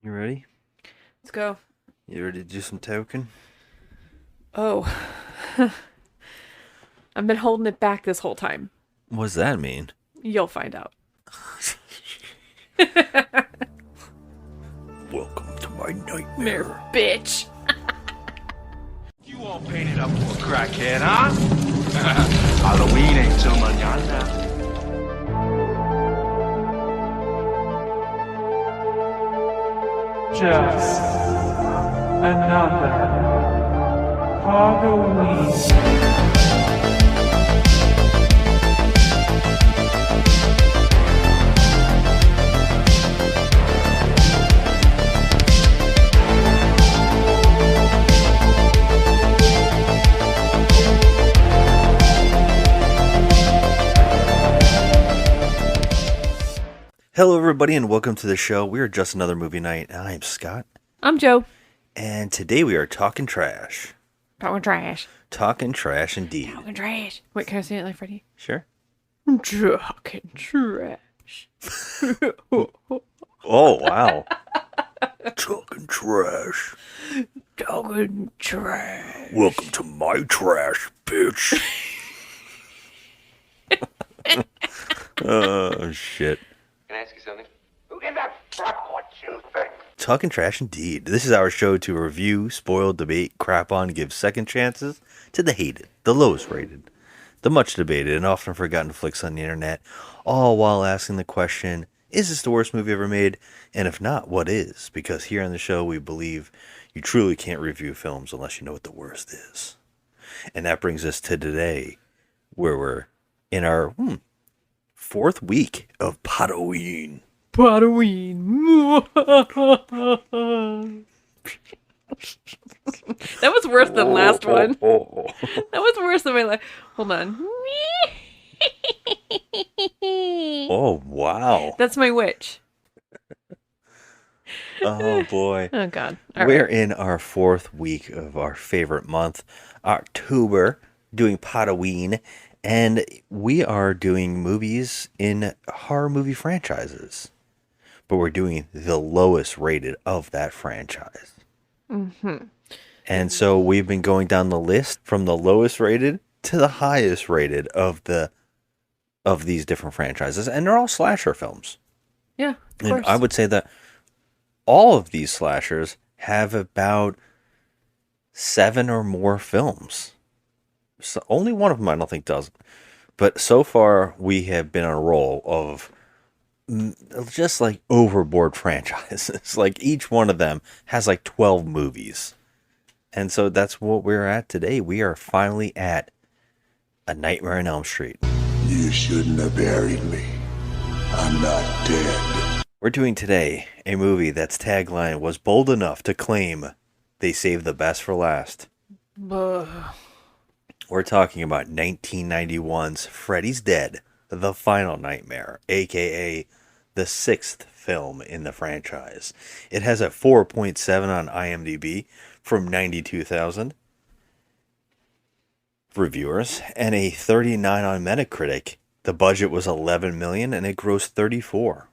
You ready? Let's go. You ready to do some token? Oh, I've been holding it back this whole time. What does that mean? You'll find out. Welcome to my Mere nightmare. bitch. You all painted up for a crackhead, huh? Halloween ain't till mañana. Just another Pod-o-Ween. Hello, everybody, and welcome to the show. We are just another movie night. I am Scott, I'm Joe. and today we are talking trash. Talking trash. Talking trash indeed. Talking trash. Wait, can I say it like Freddy? Sure. Talking trash. Oh, wow. Talking trash. Talking trash. Welcome to my trash, bitch. Oh, shit. Can I ask you something? Who in the fuck what you think? Talking trash indeed. This is our show to review, spoil, debate, crap on, give second chances to the hated, the lowest rated, the much debated, and often forgotten flicks on the internet, all while asking the question, is this the worst movie ever made? And if not, what is? Because here on the show, we believe you truly can't review films unless you know what the worst is. And that brings us to today, where we're in our fourth week of Pod-o-Ween. Pod-o-Ween. That was worse than last one. That was worse than my last. Hold on. Oh, wow. That's my witch. Oh, boy. Oh, God. All We're right. in our fourth week of our favorite month, October, doing Pod-o-Ween, and we are doing movies in horror movie franchises. But we're doing the lowest rated of that franchise. Mm-hmm. And so we've been going down the list from the lowest rated to the highest rated of these different franchises, and they're all slasher films. Yeah, of And course. I would say that all of these slashers have about 7 or more films. So only one of them I don't think doesn't. But so far we have been on a roll of just like overboard franchises. Like each one of them has like 12 movies. And so that's what we're at today. We are finally at A Nightmare on Elm Street. You shouldn't have buried me. I'm not dead. We're doing today a movie that's tagline was bold enough to claim they saved the best for last. Ugh. We're talking about 1991's Freddy's Dead, The Final Nightmare, aka the sixth film in the franchise. It has a 4.7 on IMDb from 92,000 reviewers and a 39 on Metacritic. The budget was 11 million and it grossed 34.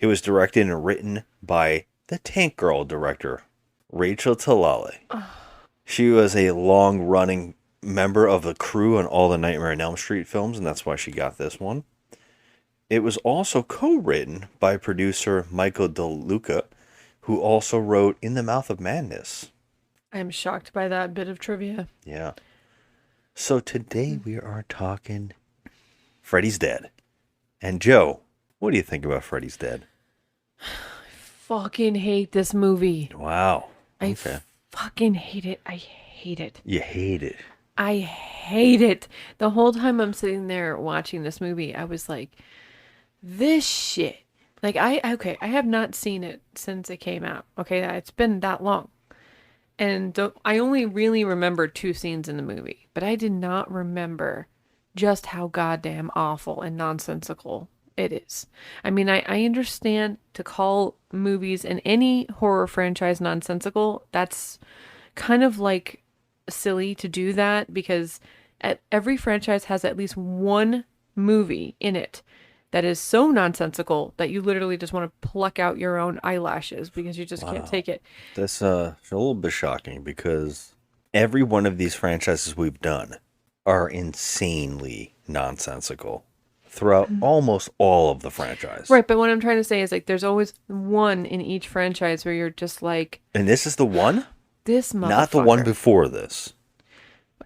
It was directed and written by the Tank Girl director, Rachel Talalay. She was a long-running member of the crew on all the Nightmare on Elm Street films, and that's why she got this one. It was also co-written by producer Michael DeLuca, who also wrote In the Mouth of Madness. I'm shocked by that bit of trivia. Yeah. So today we are talking Freddy's Dead. And Joe, what do you think about Freddy's Dead? Fucking hate this movie. Wow. I Okay. fucking hate it. I hate it. You hate it. I hate it. The whole time I'm sitting there watching this movie, I was like, this shit. Like, I have not seen it since it came out. Okay, it's been that long. And I only really remember 2 scenes in the movie, but I did not remember just how goddamn awful and nonsensical it is. I mean, I understand to call movies in any horror franchise nonsensical. That's kind of like silly to do that because every franchise has at least one movie in it that is so nonsensical that you literally just want to pluck out your own eyelashes because you just can't take it. That's a little bit shocking because every one of these franchises we've done are insanely nonsensical throughout almost all of the franchise. Right, but what I'm trying to say is like there's always one in each franchise where you're just like, And this is the one? this motherfucker. Not the one before this.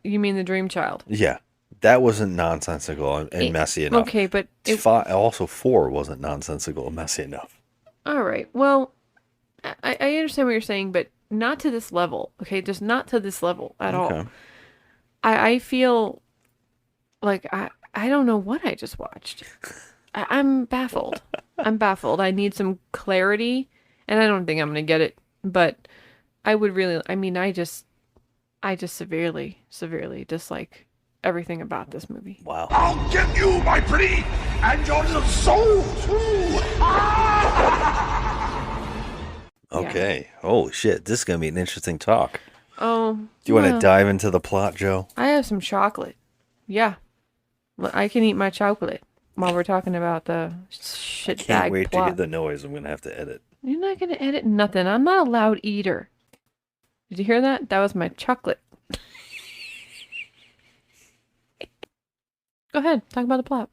You mean the Dream Child? Yeah. That wasn't nonsensical and messy enough. Okay, but Also, 4 wasn't nonsensical and messy enough. all right. Well, I understand what you're saying, but not to this level. Okay, just not to this level at all. I feel like I don't know what I just watched. I'm baffled. I'm baffled. I need some clarity, and I don't think I'm gonna get it. But I would really. I mean, I just severely dislike everything about this movie. Wow. I'll get you, my pretty, and your little soul, too. Okay. Holy shit. This is going to be an interesting talk. Oh. Do you want to dive into the plot, Joe? I have some chocolate. Yeah. I can eat my chocolate while we're talking about the shit bag Can't wait plot. to hear the noise I'm going to have to edit. You're not going to edit nothing. I'm not a loud eater. Did you hear that? That was my chocolate. Go ahead. Talk about the plot.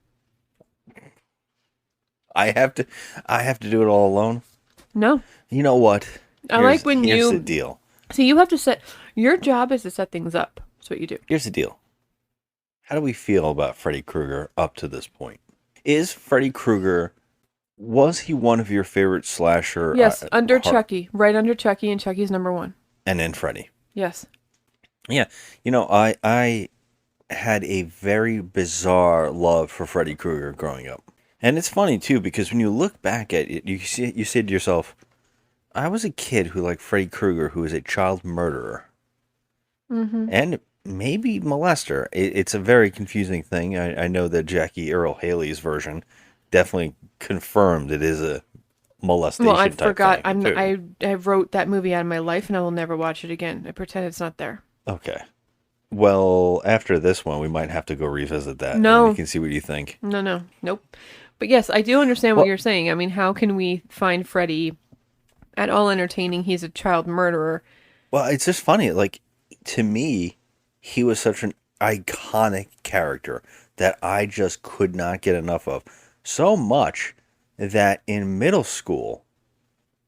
I have to do it all alone. No. You know what? I like when here's you... the deal. See, you have to set... Your job is to set things up. That's what you do. Here's the deal. How do we feel about Freddy Krueger up to this point? Is Freddy Krueger... Was he one of your favorite slasher... Yes, under Chucky. Right under Chucky, and Chucky's number 1. And then Freddy. Yes. Yeah. You know, I had a very bizarre love for Freddy Krueger growing up. And it's funny, too, because when you look back at it, you say to yourself, I was a kid who liked Freddy Krueger, who was a child murderer. Mm-hmm. And maybe molester. It's a very confusing thing. I know that Jackie Earle Haley's version definitely confirmed it is a molestation Well, I type forgot. thing, I wrote that movie out of my life, and I will never watch it again. I pretend it's not there. Okay. Well, after this one, we might have to go revisit that. No. And we can see what you think. No. Nope. But yes, I do understand what you're saying. I mean, how can we find Freddy at all entertaining? He's a child murderer. Well, it's just funny. Like, to me, he was such an iconic character that I just could not get enough of. So much that in middle school,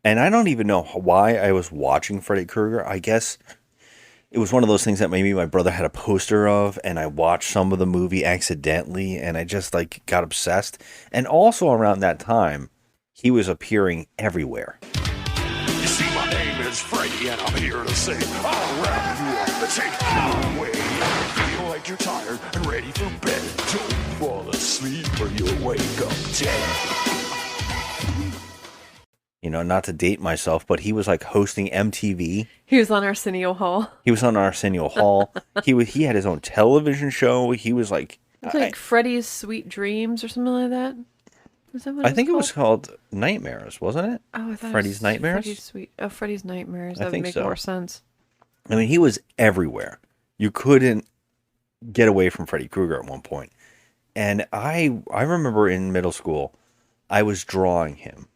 and I don't even know why I was watching Freddy Krueger. I guess it was one of those things that maybe my brother had a poster of, and I watched some of the movie accidentally, and I just like got obsessed. And also around that time, he was appearing everywhere. You see, my name is Freddy, and I'm here to say, I'll wrap you up and take you away. Feel like you're tired and ready for bed. Don't fall asleep or you'll wake up dead. You know, not to date myself, but he was like hosting MTV. He was on Arsenio Hall. He was on Arsenio Hall. He had his own television show. He was like... It's like Freddy's Sweet Dreams or something like that. Is that what I think it was called Nightmares, wasn't it? Oh, I thought Freddy's it was Nightmares? Freddy's Nightmares. I That would think make so. more sense. I mean, he was everywhere. You couldn't get away from Freddy Krueger at one point. And I remember in middle school, I was drawing him.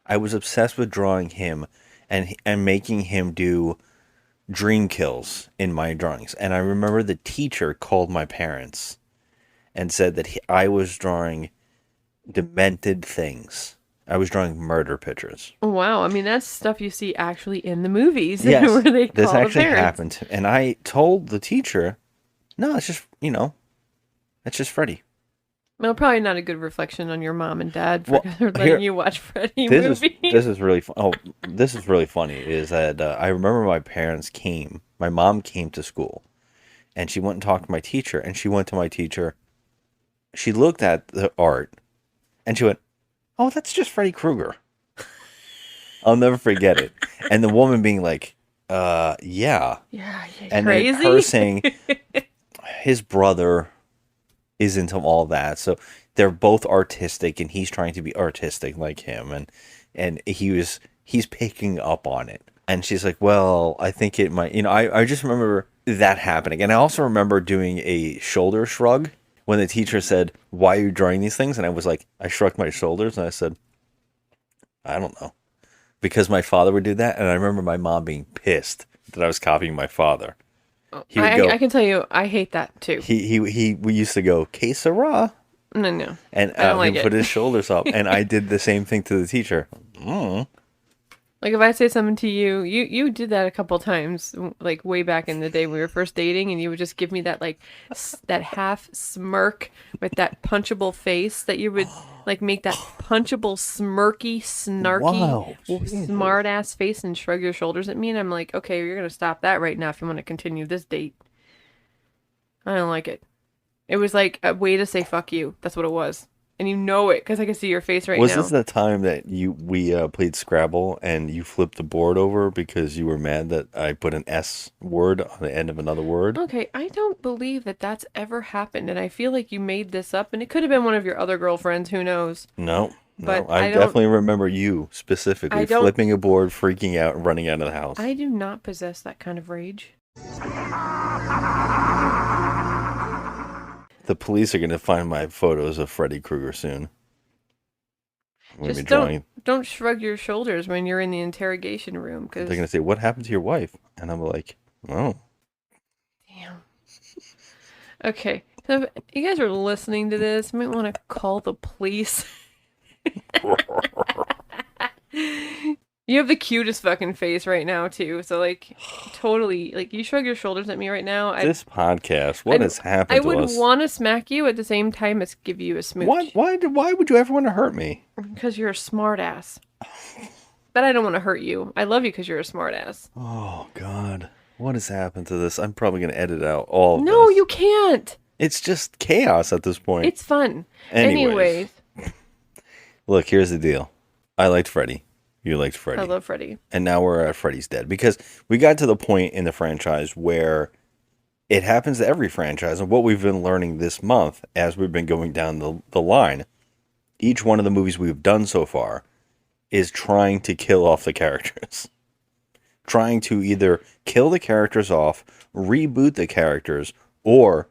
I was obsessed with drawing him and making him do dream kills in my drawings. And I remember the teacher called my parents and said that I was drawing demented things. I was drawing murder pictures. Wow, I mean that's stuff you see actually in the movies. Yes, where they this call actually the parents. happened. And I told the teacher, no, it's just, it's just Freddy. Well, probably not a good reflection on your mom and dad for Well, letting here- you watch Freddy This movies. is really this is really funny. Is that I remember my mom came to school, and she went and talked to my teacher, and she went to my teacher. She looked at the art, and she went, "Oh, that's just Freddy Krueger." I'll never forget it. And the woman being like, yeah. Yeah, And crazy. then her saying his brother is into all that, so they're both artistic, and he's trying to be artistic like him, and he's picking up on it. And she's like, well, I think it might, I just remember that happening. And I also remember doing a shoulder shrug when the teacher said, "Why are you drawing these things?" and I was like, I shrugged my shoulders and I said, I don't know. Because my father would do that, and I remember my mom being pissed that I was copying my father. He would go, I can tell you, I hate that too. we used to go, "Que sera?" No. And I don't like he it. put his shoulders up, and I did the same thing to the teacher. Like if I say something to you, you did that a couple times, like way back in the day when we were first dating, and you would just give me that like that half smirk with that punchable face that you would like make that punchable smirky, snarky, smart ass face and shrug your shoulders at me, and I'm like, okay, you're gonna stop that right now if you want to continue this date. I don't like it. It was like a way to say fuck you. That's what it was. And you know it because I can see your face right Was now. this the time that we played Scrabble and you flipped the board over because you were mad that I put an S word on the end of another word? Okay, I don't believe that that's ever happened, and I feel like you made this up, and it could have been one of your other girlfriends, who knows? No, But I I don't- definitely remember you specifically I don't- flipping a board, freaking out, and running out of the house. I do not possess that kind of rage. The police are going to find my photos of Freddy Krueger soon. I'm gonna Just be drawing. don't shrug your shoulders when you're in the interrogation room, because They're going to say, "What happened to your wife?" And I'm like, "Oh." damn. Okay, so if you guys are listening to this, you might want to call the police. You have the cutest fucking face right now too, so like, totally, like you shrug your shoulders at me right now. This podcast, what has happened I to would us? want to smack you at the same time as give you a smooch. Why would you ever want to hurt me? Because you're a smart ass. But I don't want to hurt you. I love you because you're a smart ass. Oh, God. What has happened to this? I'm probably going to edit out all of No, this. you can't. It's just chaos at this point. It's fun. Anyways. Look, here's the deal. I liked Freddy. You liked Freddy. I love Freddy. And now we're at Freddy's Dead. Because we got to the point in the franchise where it happens to every franchise. And what we've been learning this month as we've been going down the line, each one of the movies we've done so far is trying to kill off the characters. Trying to either kill the characters off, reboot the characters, or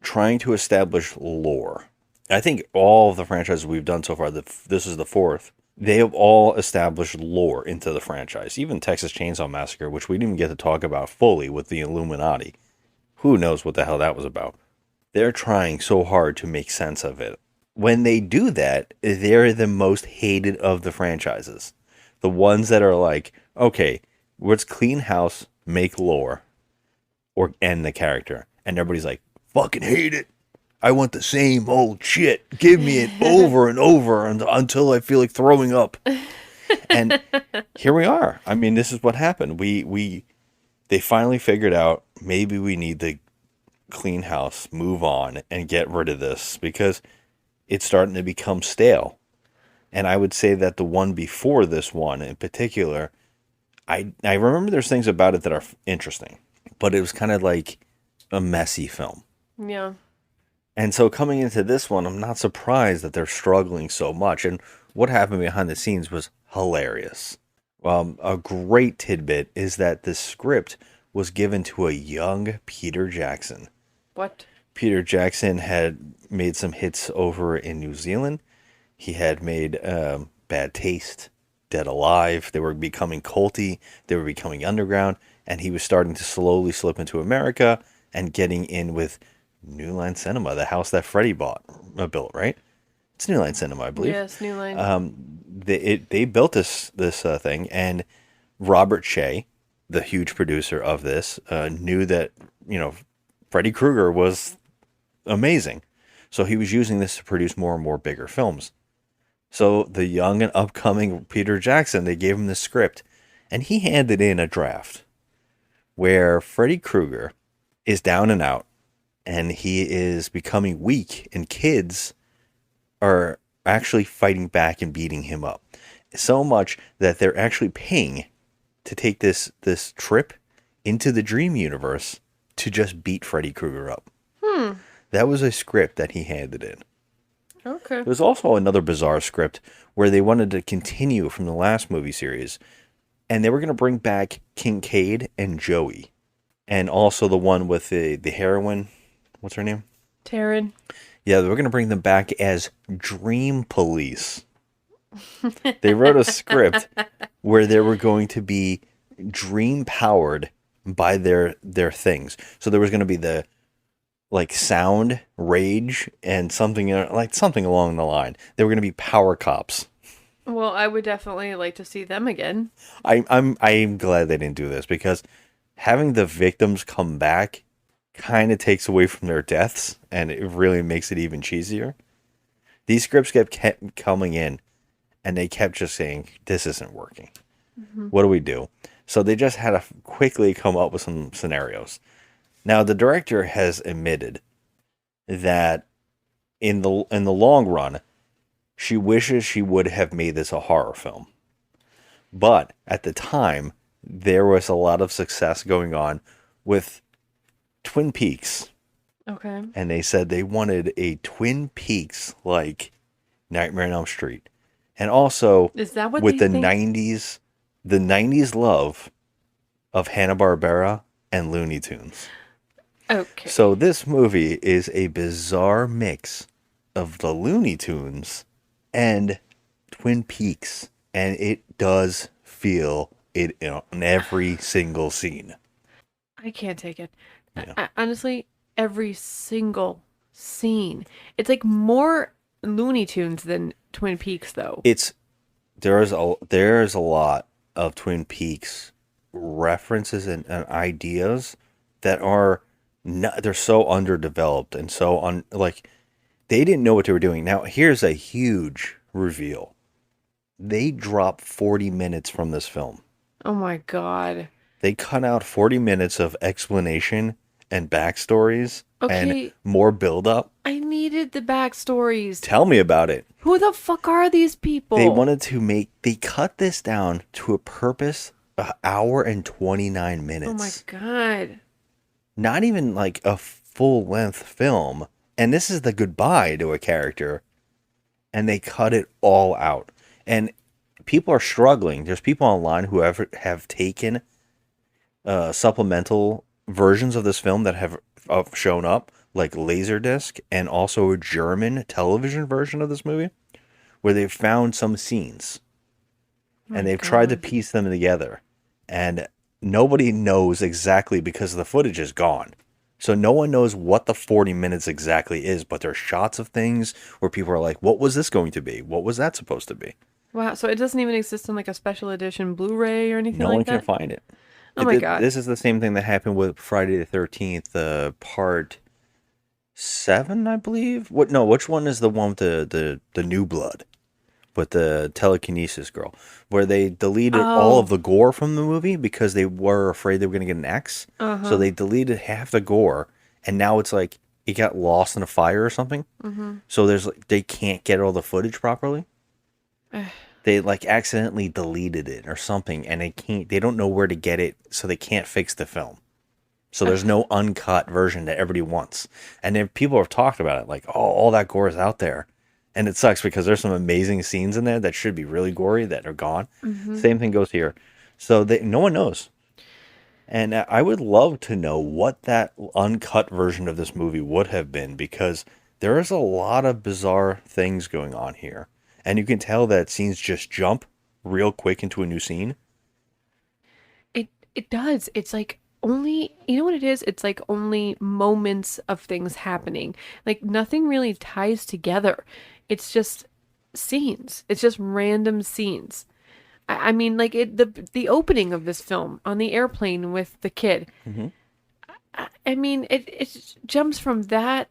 trying to establish lore. I think all of the franchises we've done so far, this is the fourth, they have all established lore into the franchise. Even Texas Chainsaw Massacre, which we didn't even get to talk about fully with the Illuminati. Who knows what the hell that was about? They're trying so hard to make sense of it. When they do that, they're the most hated of the franchises. The ones that are like, okay, let's clean house, make lore, or end the character. And everybody's like, fucking hate it. I want the same old shit. Give me it over and over until I feel like throwing up. And here we are. I mean, this is what happened. They finally figured out maybe we need to clean house, move on, and get rid of this because it's starting to become stale. And I would say that the one before this one in particular, I remember there's things about it that are interesting, but it was kind of like a messy film. Yeah. And so coming into this one, I'm not surprised that they're struggling so much. And what happened behind the scenes was hilarious. A great tidbit is that the script was given to a young Peter Jackson. What? Peter Jackson had made some hits over in New Zealand. He had made Bad Taste, Dead Alive. They were becoming culty. They were becoming underground. And he was starting to slowly slip into America and getting in with New Line Cinema, the house that Freddy built, right? It's New Line Cinema, I believe. Yes, New Line. They built this thing, and Robert Shea, the huge producer of this, knew that Freddy Krueger was amazing, so he was using this to produce more and more bigger films. So the young and upcoming Peter Jackson, they gave him the script, and he handed in a draft where Freddy Krueger is down and out. And he is becoming weak, and kids are actually fighting back and beating him up. So much that they're actually paying to take this trip into the dream universe to just beat Freddy Krueger up. That was a script that he handed in. Okay. There was also another bizarre script where they wanted to continue from the last movie series, and they were going to bring back Kincaid and Joey, and also the one with the heroine. What's her name? Taryn. Yeah, we're going to bring them back as Dream Police. They wrote a script where they were going to be dream powered by their things. So there was going to be the like sound, rage, and something along the line. They were going to be power cops. Well, I would definitely like to see them again. I'm glad they didn't do this because having the victims come back kind of takes away from their deaths, and it really makes it even cheesier. These scripts kept coming in, and they kept just saying, "This isn't working. What do we do?" So they just had to quickly come up with some scenarios. Now the director has admitted that in the long run, she wishes she would have made this a horror film. But at the time, there was a lot of success going on with Twin Peaks. Okay. And they said they wanted a Twin Peaks like Nightmare on Elm Street. And also Is that what with they the think? 90s love of Hanna-Barbera and Looney Tunes. Okay. So this movie is a bizarre mix of the Looney Tunes and Twin Peaks, and it does feel it in every single scene. I can't take it. Yeah. Honestly, every single scene. It's like more Looney Tunes than Twin Peaks, though. There's a lot of Twin Peaks references and ideas that are not, they're so underdeveloped and so they didn't know what they were doing. Now here's a huge reveal. They dropped 40 minutes from this film. Oh my god. They cut out 40 minutes of explanation and backstories Okay. and more build-up. I needed the backstories. Tell me about it. Who the fuck are these people? They cut this down to a purpose, an hour and 29 minutes. Oh my god. Not even like a full-length film. And this is the goodbye to a character. And they cut it all out. And people are struggling. There's people online who have taken supplemental versions of this film that have shown up, like Laserdisc, and also a German television version of this movie, where they've found some scenes. And they've tried to piece them together. And nobody knows exactly because the footage is gone. So no one knows what the 40 minutes exactly is, but there's shots of things where people are like, what was this going to be? What was that supposed to be? Wow, so it doesn't even exist on like a special edition Blu-ray or anything No like one that? can find it. Oh my God. This is the same thing that happened with Friday the 13th, part 7, I believe. Which one is the one with the New Blood? With the telekinesis girl, where they deleted all of the gore from the movie because they were afraid they were going to get an X. So they deleted half the gore, and now it's like it got lost in a fire or something. So they can't get all the footage properly. They like accidentally deleted it or something, and they don't know where to get it, so they can't fix the film. So there's no uncut version that everybody wants. And then people have talked about it, like, oh, all that gore is out there. And it sucks because there's some amazing scenes in there that should be really gory that are gone. Same thing goes here. So no one knows. And I would love to know what that uncut version of this movie would have been, because there is a lot of bizarre things going on here. And you can tell that scenes just jump real quick into a new scene. It does. It's like only, you know what it is? It's like only moments of things happening. Like nothing really ties together. It's just scenes. It's just random scenes. I mean, like the opening of this film on the airplane with the kid. I mean, it jumps from that,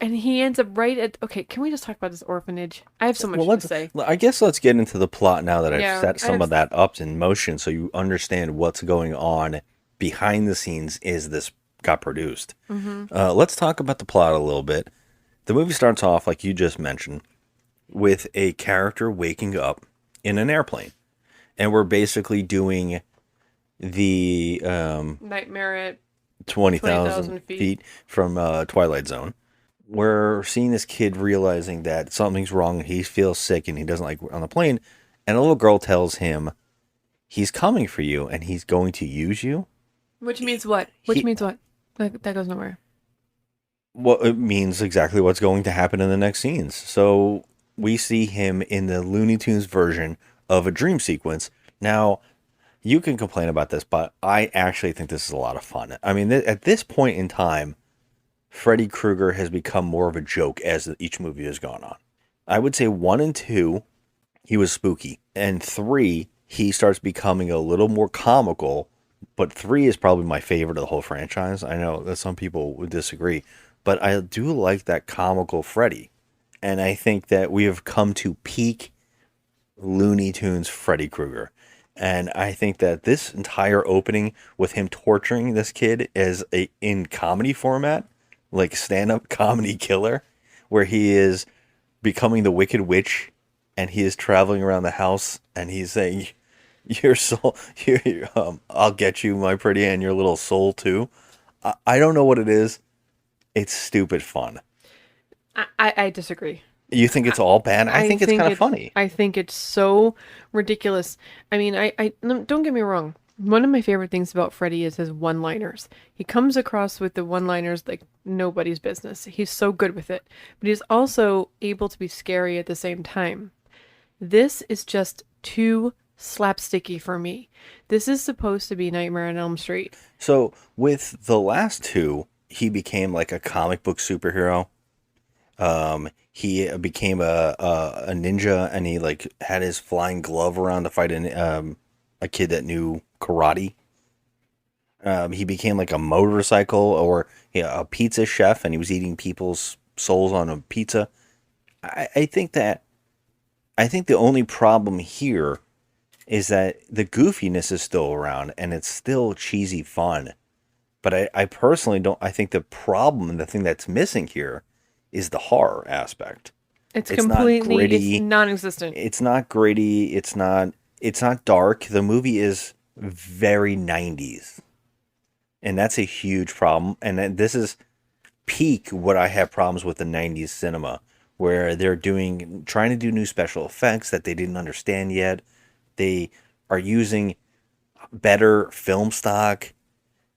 and he ends up right at. Okay, can we just talk about this orphanage? I have so much to say. I guess let's get into the plot now that I've Yeah, set some of that up in motion, so you understand what's going on behind the scenes as this got produced. Let's talk about the plot a little bit. The movie starts off, like you just mentioned, with a character waking up in an airplane. And we're basically doing the Nightmare at 20,000 feet from Twilight Zone. We're seeing this kid realizing that something's wrong. He feels sick and he doesn't like on the plane. And a little girl tells him he's coming for you and he's going to use you. Which means what? That goes nowhere. Well, it means exactly what's going to happen in the next scenes. So we see him in the Looney Tunes version of a dream sequence. Now, you can complain about this, but I actually think this is a lot of fun. I mean, at this point in time, Freddy Krueger has become more of a joke as each movie has gone on. I would say 1 and 2, he was spooky. And 3, he starts becoming a little more comical. But 3 is probably my favorite of the whole franchise. I know that some people would disagree, but I do like that comical Freddy. And I think that we have come to peak Looney Tunes Freddy Krueger. And I think that this entire opening with him torturing this kid is in comedy format, like stand-up comedy killer, where he is becoming the Wicked Witch and he is traveling around the house and he's saying, "Your soul, I'll get you, my pretty, and your little soul too." I don't know what it is. It's stupid fun. I disagree. You think it's all bad? I think it's kind of funny. I think it's so ridiculous. I mean, don't get me wrong. One of my favorite things about Freddy is his one-liners. He comes across with the one-liners like nobody's business. He's so good with it. But he's also able to be scary at the same time. This is just too slapsticky for me. This is supposed to be Nightmare on Elm Street. So with the last two, he became like a comic book superhero. He became a ninja, and he like had his flying glove around to fight a kid that knew karate. He became like a motorcycle or a pizza chef, and he was eating people's souls on a pizza. I think the only problem here is that the goofiness is still around and it's still cheesy fun. But I personally don't. I think the problem and the thing that's missing here is the horror aspect. It's completely not gritty. It's non-existent. It's not gritty. It's not dark. The movie is very 90s. And that's a huge problem. And this is peak what I have problems with the 90s cinema, where they're trying to do new special effects that they didn't understand yet. They are using better film stock.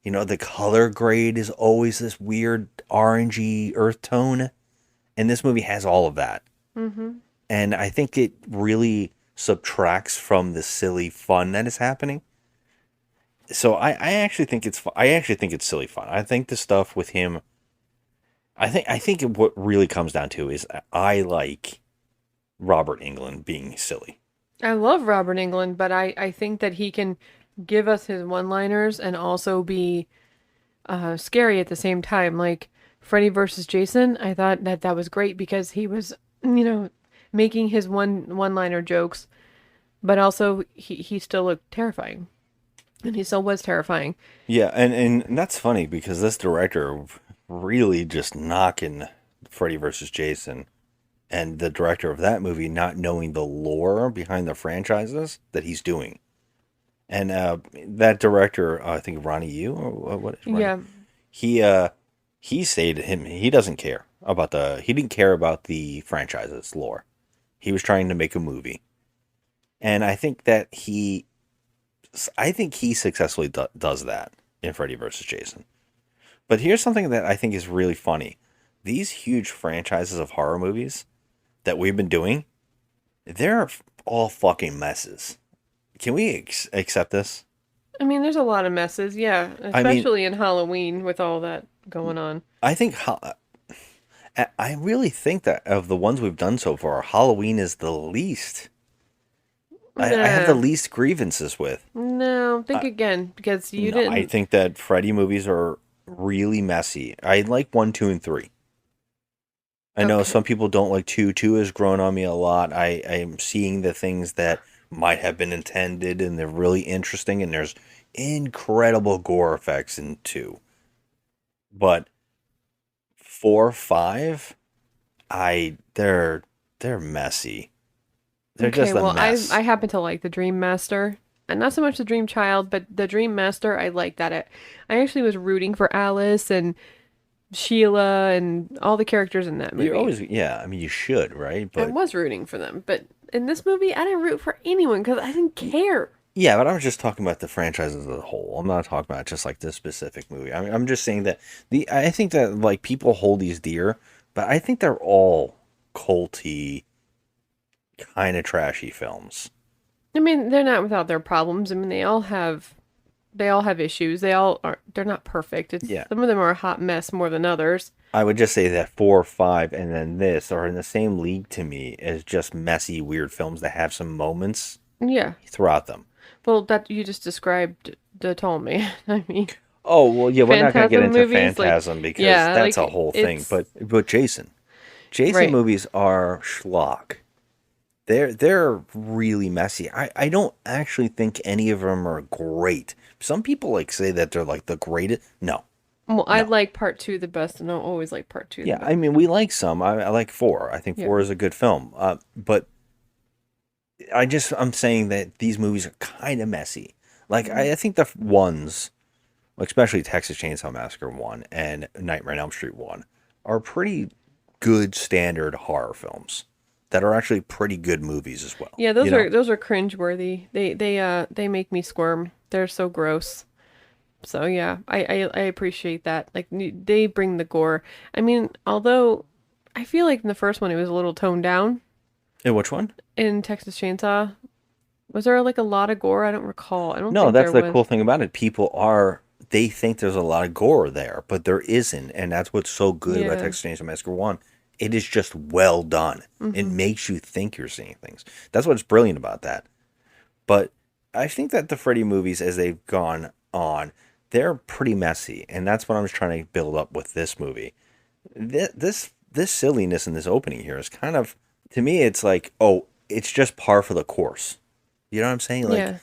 You know, the color grade is always this weird orangey earth tone. And this movie has all of that. Mm-hmm. And I think it really subtracts from the silly fun that is happening. So I actually think it's silly fun. I think the stuff with him, I think what really comes down to is I like Robert Englund being silly. I love Robert Englund, but I think that he can give us his one-liners and also be scary at the same time. Like Freddy versus Jason, I thought that was great because he was, making his one-liner jokes, but also he still looked terrifying. And he still was terrifying. Yeah, and that's funny because this director really just knocking Freddy versus Jason, and the director of that movie not knowing the lore behind the franchises that he's doing. And that director, I think Ronnie Yu, or what? Yeah. He stated he doesn't care about he didn't care about the franchises lore. He was trying to make a movie. And I think that he successfully does that in Freddy vs. Jason. But here's something that I think is really funny. These huge franchises of horror movies that we've been doing, they're all fucking messes. Can we accept this? I mean, there's a lot of messes, yeah. Especially in Halloween with all that going on. I really think that of the ones we've done so far, Halloween is the least. I have the least grievances with. No, think again, because you didn't. I think that Freddy movies are really messy. I like 1, 2, and 3. I know some people don't like 2. 2 has grown on me a lot. I am seeing the things that might have been intended, and they're really interesting, and there's incredible gore effects in 2. But 4, 5, they're messy. They're just a mess. I happen to like the Dream Master, and not so much the Dream Child, but the Dream Master. I like that. I actually was rooting for Alice and Sheila and all the characters in that movie. I mean, you should, right? But I was rooting for them, but in this movie, I didn't root for anyone because I didn't care. Yeah, but I was just talking about the franchise as a whole. I'm not talking about just like this specific movie. I mean, I'm just saying that I think that like people hold these dear, but I think they're all culty, kind of trashy films. I mean, they're not without their problems. I mean, they all have issues. They're not perfect. It's Yeah. Some of them are a hot mess more than others. I would just say that 4, 5, and then this are in the same league to me as just messy, weird films that have some moments Yeah. throughout them. Well, that you just described the Tall Man. I mean, Oh well, yeah, we're not gonna get Phantasm into movies, like, Phantasm because yeah, that's like, a whole thing. it's- But Jason Right. movies are schlock. They're really messy. I don't actually think any of them are great. Some people like say that they're like the greatest. No. well, I like part 2 the best, and I'll always like part 2 the Yeah, best. I mean we like some. I like 4. I think Yeah. 4 is a good film. But I'm saying that these movies are kind of messy. Like I think the ones, especially Texas Chainsaw Massacre 1 and Nightmare on Elm Street 1, are pretty good standard horror films that are actually pretty good movies as well. Yeah, those you know? are cringeworthy. They make me squirm. They're so gross. So yeah, I appreciate that. Like they bring the gore. I mean, although I feel like in the first one it was a little toned down. And which one? In Texas Chainsaw, was there like a lot of gore? I don't recall. I don't. No, think that's there the was. cool thing about it. They think there's a lot of gore there, but there isn't, and that's what's so good about Yeah. Texas Chainsaw Massacre 1. It is just well done. It makes you think you're seeing things. That's what's brilliant about that. But I think that the Freddy movies, as they've gone on, they're pretty messy, and that's what I was trying to build up with this movie. This silliness in this opening here is kind of, to me, it's like, oh, it's just par for the course. You know what I'm saying? Like, Yeah.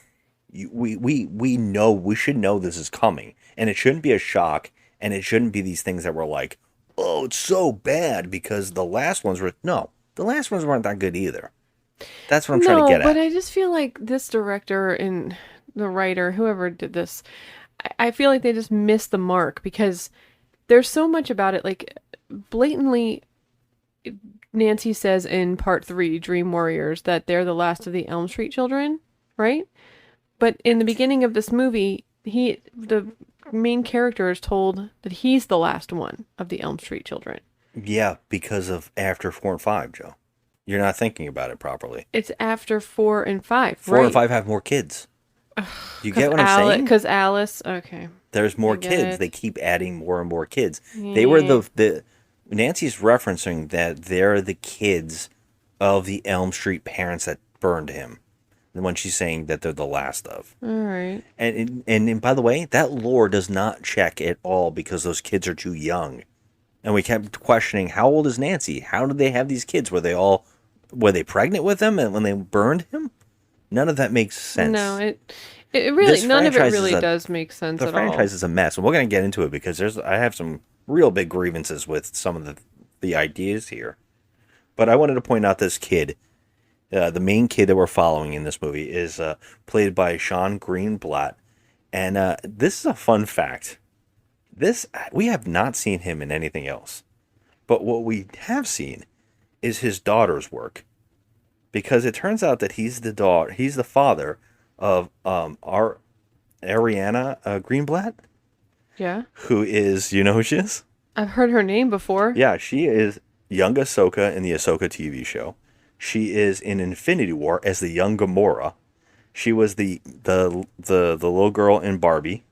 we should know this is coming, and it shouldn't be a shock, and it shouldn't be these things that were like, oh, it's so bad because the last ones weren't that good either. That's what I'm trying to get but at. I just feel like this director and the writer, whoever did this, I feel like they just missed the mark because there's so much about it. Like blatantly, Nancy says in part 3, Dream Warriors, that they're the last of the Elm Street children, right? But in the beginning of this movie, the main character is told that he's the last one of the Elm Street children. Yeah, because of after 4 and 5, Joe. You're not thinking about it properly. It's after 4 and 5, 4 right? and 5 have more kids. You get what I'm saying? Because Alice, okay. There's more I get kids. it. They keep adding more and more kids. They were the Nancy's referencing that they're the kids of the Elm Street parents that burned him. When she's saying that they're the last of. All right. And by the way, that lore does not check at all because those kids are too young. And we kept questioning, how old is Nancy? How did they have these kids? Were they pregnant with him and when they burned him? None of that makes sense. No, it really, This none of it franchise really is does make sense The at all. franchise is a mess, and we're going to get into it because I have some real big grievances with some of the ideas here. But I wanted to point out this kid. The main kid that we're following in this movie is played by Sean Greenblatt. And this is a fun fact. We have not seen him in anything else. But what we have seen is his daughter's work. Because it turns out that he's the father of our Ariana Greenblatt, Yeah. who is, you know who she is? I've heard her name before. Yeah, she is young Ahsoka in the Ahsoka TV show. She is in Infinity War as the young Gamora. She was the little girl in Barbie.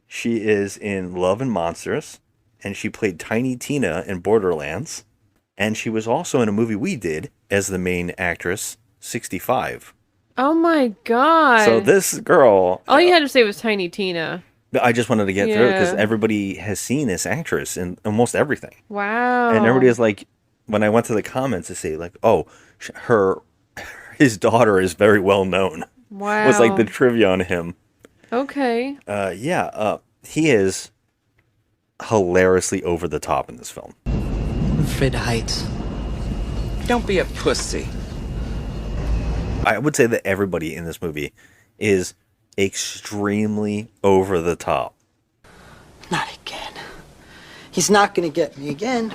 She is in Love and Monsters, and she played Tiny Tina in Borderlands. And she was also in a movie we did as the main actress, 65. Oh my god. So this girl, All you had to say was Tiny Tina. I just wanted to get through it because Yeah. everybody has seen this actress in almost everything. Wow. And everybody is like, when I went to the comments to say like, oh, his daughter is very well known. Wow. Was like the trivia on him. Okay. He is hilariously over the top in this film. I'm afraid of heights. Don't be a pussy. I would say that everybody in this movie is extremely over the top. Not again. He's not gonna get me again.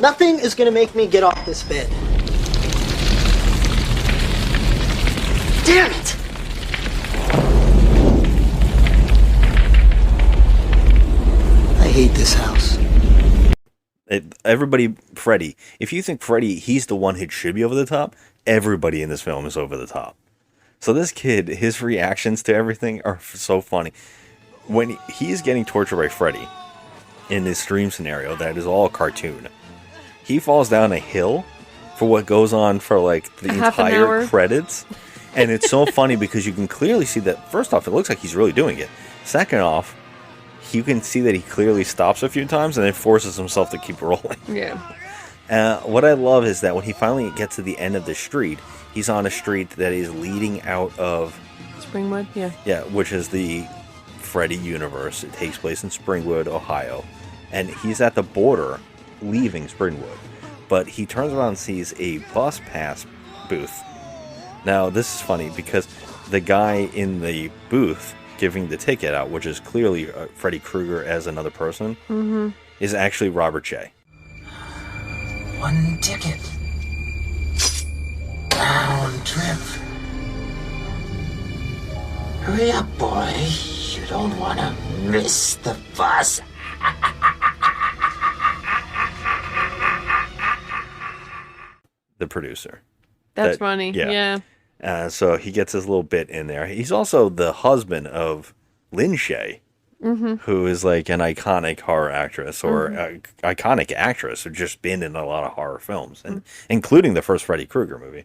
Nothing is gonna make me get off this bed. Damn it! this house. Everybody, Freddy, if you think Freddy, he's the one who should be over the top, everybody in this film is over the top. So this kid, his reactions to everything are so funny. When he's getting tortured by Freddy in this dream scenario that is all cartoon, he falls down a hill for what goes on for like the entire credits. And it's so funny because you can clearly see that, first off, it looks like he's really doing it. Second off, you can see that he clearly stops a few times and then forces himself to keep rolling. Yeah. What I love is that when he finally gets to the end of the street, he's on a street that is leading out of Springwood, yeah. Yeah, which is the Freddy universe. It takes place in Springwood, Ohio. And he's at the border leaving Springwood. But he turns around and sees a bus pass booth. Now, this is funny because the guy in the booth giving the ticket out, which is clearly Freddy Krueger as another person, is actually Robert J. One ticket. Round trip. Hurry up, boy. You don't want to miss the bus. The producer. That's funny. Yeah. So he gets his little bit in there. He's also the husband of Lin Shaye, who is like an iconic horror actress or iconic actress who's just been in a lot of horror films, and including the first Freddy Krueger movie.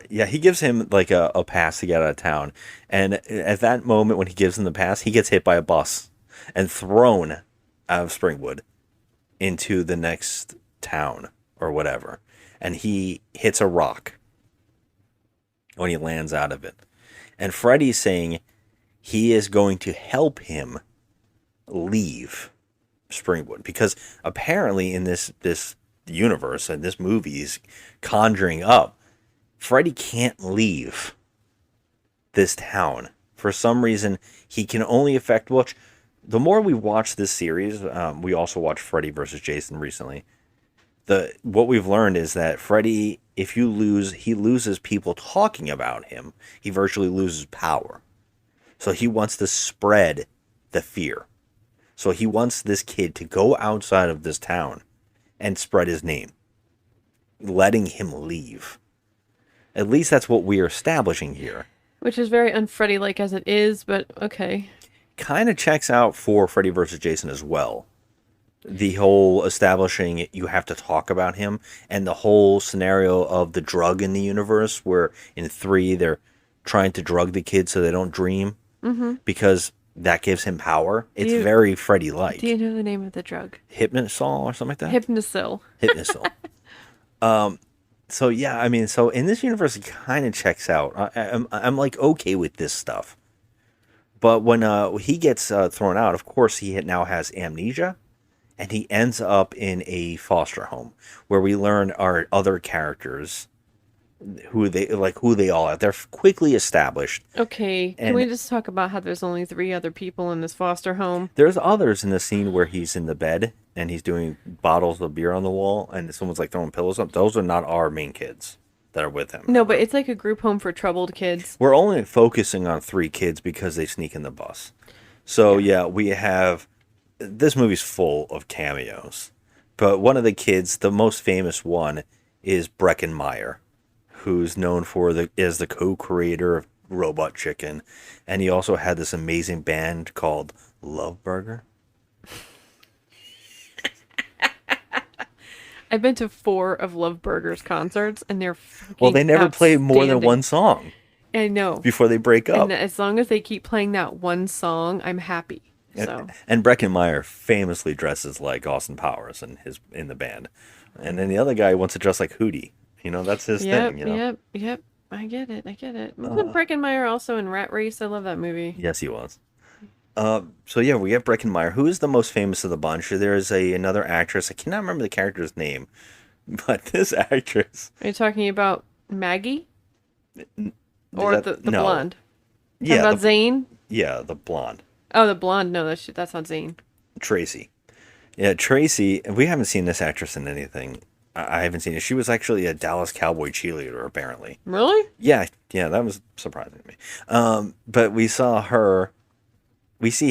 He gives him like a pass to get out of town. And at that moment when he gives him the pass, he gets hit by a bus and thrown out of Springwood into the next town or whatever. And he hits a rock when he lands out of it. And Freddy's saying he is going to help him leave Springwood. Because apparently in this universe and this movie is conjuring up, Freddy can't leave this town. For some reason, he can only affect... Which, the more we watch this series, we also watched Freddy vs. Jason recently. What we've learned is that Freddy, if you lose, he loses people talking about him. He virtually loses power. So he wants to spread the fear. So he wants this kid to go outside of this town and spread his name, letting him leave. At least that's what we are establishing here. Which is very un-Freddy-like as it is, but okay. Kind of checks out for Freddy vs. Jason as well. The whole establishing you have to talk about him, and the whole scenario of the drug in the universe where in 3 they're trying to drug the kids so they don't dream because that gives him power. It's very Freddy-like. Do you know the name of the drug? Hypnosol or something like that? Hypnosil. So yeah, I mean, so in this universe it kind of checks out. I'm like okay with this stuff. But when he gets thrown out, of course he now has amnesia. And he ends up in a foster home where we learn our other characters, who they all are. They're quickly established. Okay, can we just talk about how there's only 3 other people in this foster home? There's others in the scene where he's in the bed and he's doing bottles of beer on the wall and someone's like throwing pillows up. Those are not our main kids that are with him. No, but it's like a group home for troubled kids. We're only focusing on 3 kids because they sneak in the bus. So yeah we have... This movie's full of cameos, but one of the kids, the most famous one, is Breckenmeyer, who's known as the co-creator of Robot Chicken, and he also had this amazing band called Love Burger. I've been to 4 of Love Burger's concerts, and they're they never play more than one song. I know. Before they break up. And as long as they keep playing that one song, I'm happy. So. And Breckenmeyer famously dresses like Austin Powers in the band. And then the other guy wants to dress like Hootie. You know, that's his thing. You know? Yep. I get it. Wasn't Breckenmeyer also in Rat Race? I love that movie. Yes, he was. So yeah, we have Breckenmeyer. Who is the most famous of the bunch? There's another actress. I cannot remember the character's name. But this actress... Are you talking about Maggie? Or the no. blonde? Yeah. About Zane? Yeah, the blonde. Oh, the blonde. No, that's not Zane. Tracy. Yeah, Tracy. We haven't seen this actress in anything. I haven't seen it. She was actually a Dallas Cowboy cheerleader, apparently. Really? Yeah, that was surprising to me. But we see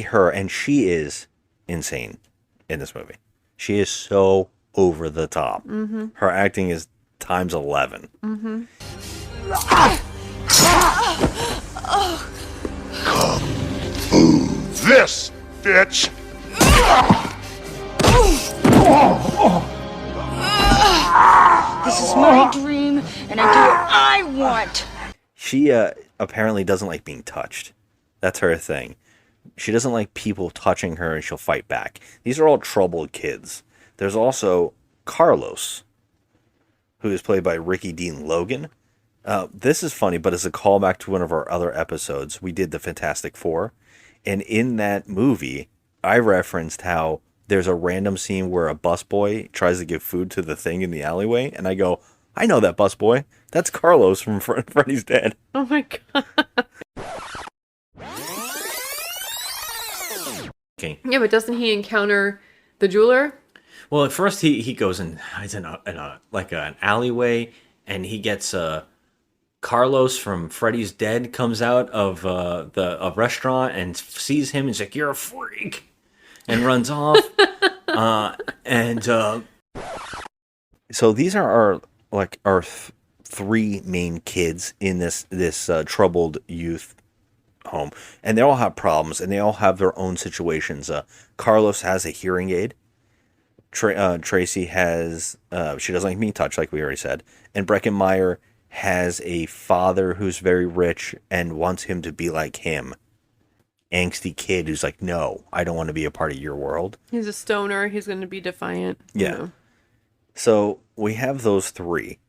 her, and she is insane in this movie. She is so over the top. Her acting is times 11. This, bitch! This is my dream, and I do what I want. She apparently doesn't like being touched. That's her thing. She doesn't like people touching her, and she'll fight back. These are all troubled kids. There's also Carlos, who is played by Ricky Dean Logan. This is funny, but it's a callback to one of our other episodes. We did the Fantastic Four. And in that movie, I referenced how there's a random scene where a busboy tries to give food to the thing in the alleyway. And I go, I know that busboy. That's Carlos from Freddy's Dead. Oh my god. Okay. Yeah, but doesn't he encounter the jeweler? Well, at first he goes in, he's in a like an alleyway, and he gets Carlos from Freddy's Dead comes out of a restaurant and sees him and he's like, "You're a freak," and runs off. So these are our three main kids in this troubled youth home, and they all have problems and they all have their own situations. Carlos has a hearing aid. Tracy has she doesn't like being touched, like we already said, and Breckenmeyer has a father who's very rich and wants him to be like him. Angsty kid who's like, no, I don't want to be a part of your world. He's a stoner. He's going to be defiant. Yeah. You know. So we have those three,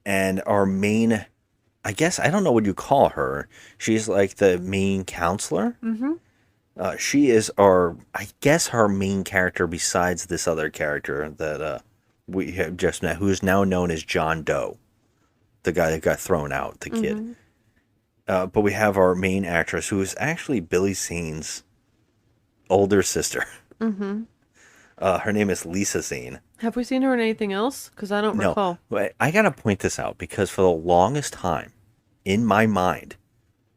and our main, I guess, I don't know what you call her. She's like the main counselor. She is our main character besides this other character that we have just met, who is now known as John Doe, the guy that got thrown out, the kid. But we have our main actress, who is actually Billy Zane's older sister. Her name is Lisa Zane. Have we seen her in anything else? Because I don't recall. But I gotta point this out because for the longest time, in my mind,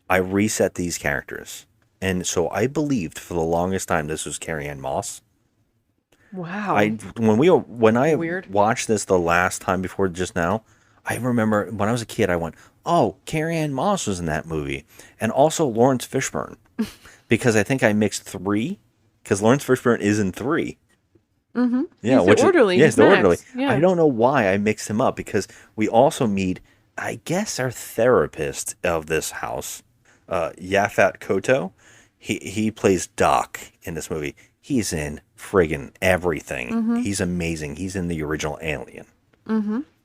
I reset these characters, and so I believed for the longest time this was Carrie Ann Moss. Wow. When I Weird. watched this the last time before just now, I remember when I was a kid, I went, "Oh, Carrie Ann Moss was in that movie," and also Lawrence Fishburne, because I think I mixed three, because Lawrence Fishburne is in 3. Yeah, he's the orderly. Yes, He's the orderly. Max. Yeah. I don't know why I mixed him up, because we also meet, I guess, our therapist of this house, Yafat Koto. He plays Doc in this movie. He's in friggin' everything. He's amazing. He's in the original Alien.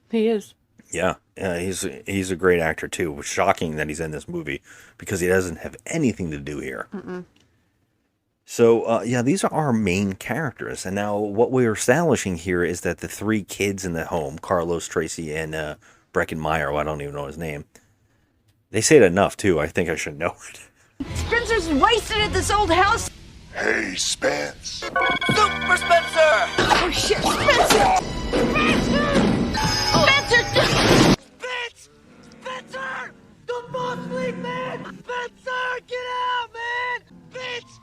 He is. Yeah, he's a great actor too. It was shocking that he's in this movie because he doesn't have anything to do here. So, these are our main characters. And now what we're establishing here is that the 3 kids in the home, Carlos, Tracy, and Breckenmeyer, well, I don't even know his name. They say it enough, too. I think I should know it. Spencer's wasted at this old house. Hey, Spence. Super Spencer! Oh shit, Spencer! Spencer! Spence! Spencer! The boss leave, man! Spencer, get out, man! Spence!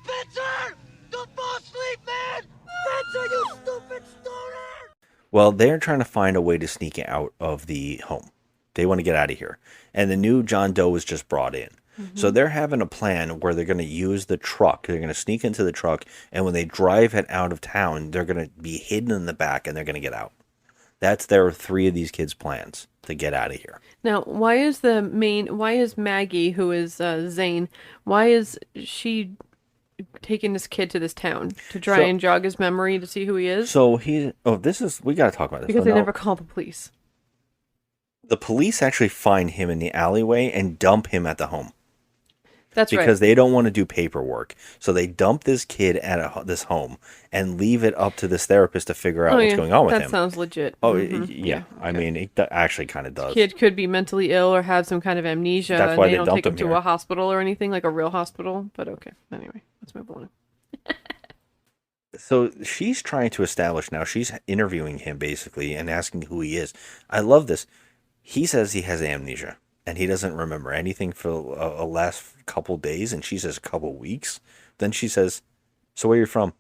Spencer! The boss leave, man! Spencer, you stupid stoner! Well, they're trying to find a way to sneak out of the home. They want to get out of here. And the new John Doe was just brought in. So they're having a plan where they're going to use the truck. They're going to sneak into the truck, and when they drive it out of town, they're going to be hidden in the back, and they're going to get out. That's their 3 of these kids' plans to get out of here. Now, why is Maggie, who is Zane, why is she taking this kid to this town to try and jog his memory to see who he is? So we got to talk about this. Because they never call the police. The police actually find him in the alleyway and dump him at the home. That's right. Because they don't want to do paperwork. So they dump this kid at this home and leave it up to this therapist to figure out what's going on with him. That sounds legit. Oh, yeah. I mean, it actually kind of does. Kid could be mentally ill or have some kind of amnesia. That's why and they don't dumped take him him to here. a hospital or anything, like a real hospital. But okay. Anyway, let's move on. So she's trying to establish now. She's interviewing him, basically, and asking who he is. I love this. He says he has amnesia. And he doesn't remember anything for a last couple days. And she says a couple weeks. Then she says, so where are you from?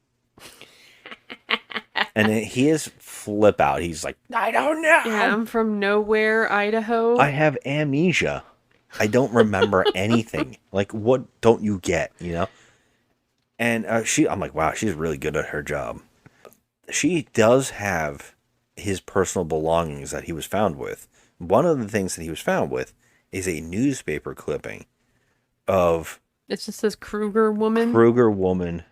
And then he is flip out. He's like, I don't know. Yeah, I'm from nowhere, Idaho. I have amnesia. I don't remember anything. Like, what don't you get, you know? And I'm like, wow, she's really good at her job. She does have his personal belongings that he was found with. One of the things that he was found with is a newspaper clipping of... It just says Kruger woman. Kruger woman.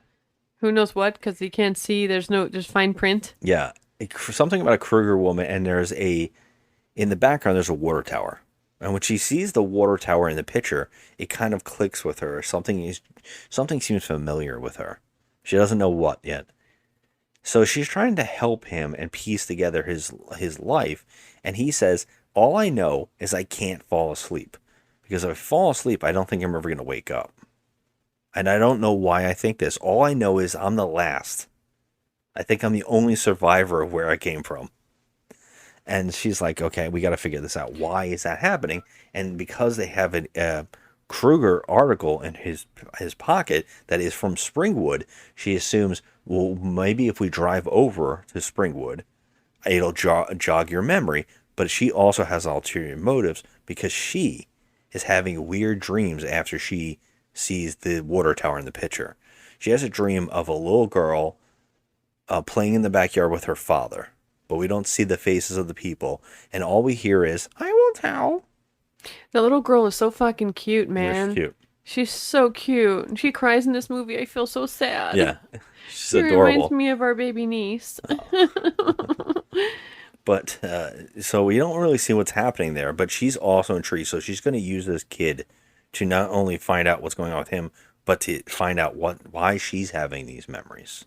Who knows what? Because you can't see. There's fine print. Yeah. Something about a Kruger woman, and in the background, there's a water tower. And when she sees the water tower in the picture, it kind of clicks with her. Something seems familiar with her. She doesn't know what yet. So she's trying to help him and piece together his life. And he says, all I know is I can't fall asleep. Because if I fall asleep, I don't think I'm ever going to wake up. And I don't know why I think this. All I know is I'm the last. I think I'm the only survivor of where I came from. And she's like, okay, we got to figure this out. Why is that happening? And because they have a Kruger article in his pocket that is from Springwood, she assumes, well, maybe if we drive over to Springwood, it'll jog your memory. But she also has ulterior motives because she is having weird dreams after she sees the water tower in the picture. She has a dream of a little girl playing in the backyard with her father. But we don't see the faces of the people. And all we hear is, I will tell. The little girl is so fucking cute, man. She's cute. She's so cute. And she cries in this movie. I feel so sad. Yeah. She's she adorable. Reminds me of our baby niece. But, so we don't really see what's happening there. But she's also intrigued. So she's going to use this kid to not only find out what's going on with him, but to find out why she's having these memories.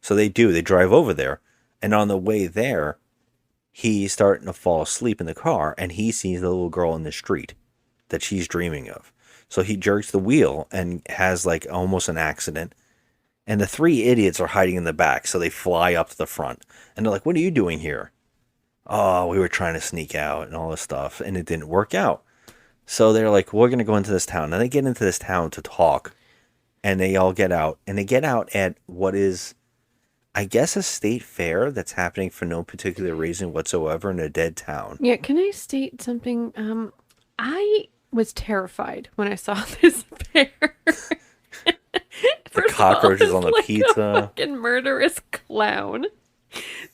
So they drive over there. And on the way there, he's starting to fall asleep in the car, and he sees the little girl in the street that she's dreaming of. So he jerks the wheel and has like almost an accident. And the three idiots are hiding in the back, so they fly up to the front. And they're like, what are you doing here? Oh, we were trying to sneak out and all this stuff, and it didn't work out. So they're like, we're going to go into this town. And they get into this town to talk, and they all get out. And they get out at what is... I guess a state fair that's happening for no particular reason whatsoever in a dead town. Yeah, can I state something? I was terrified when I saw this fair. The cockroaches on the like pizza. A fucking murderous clown.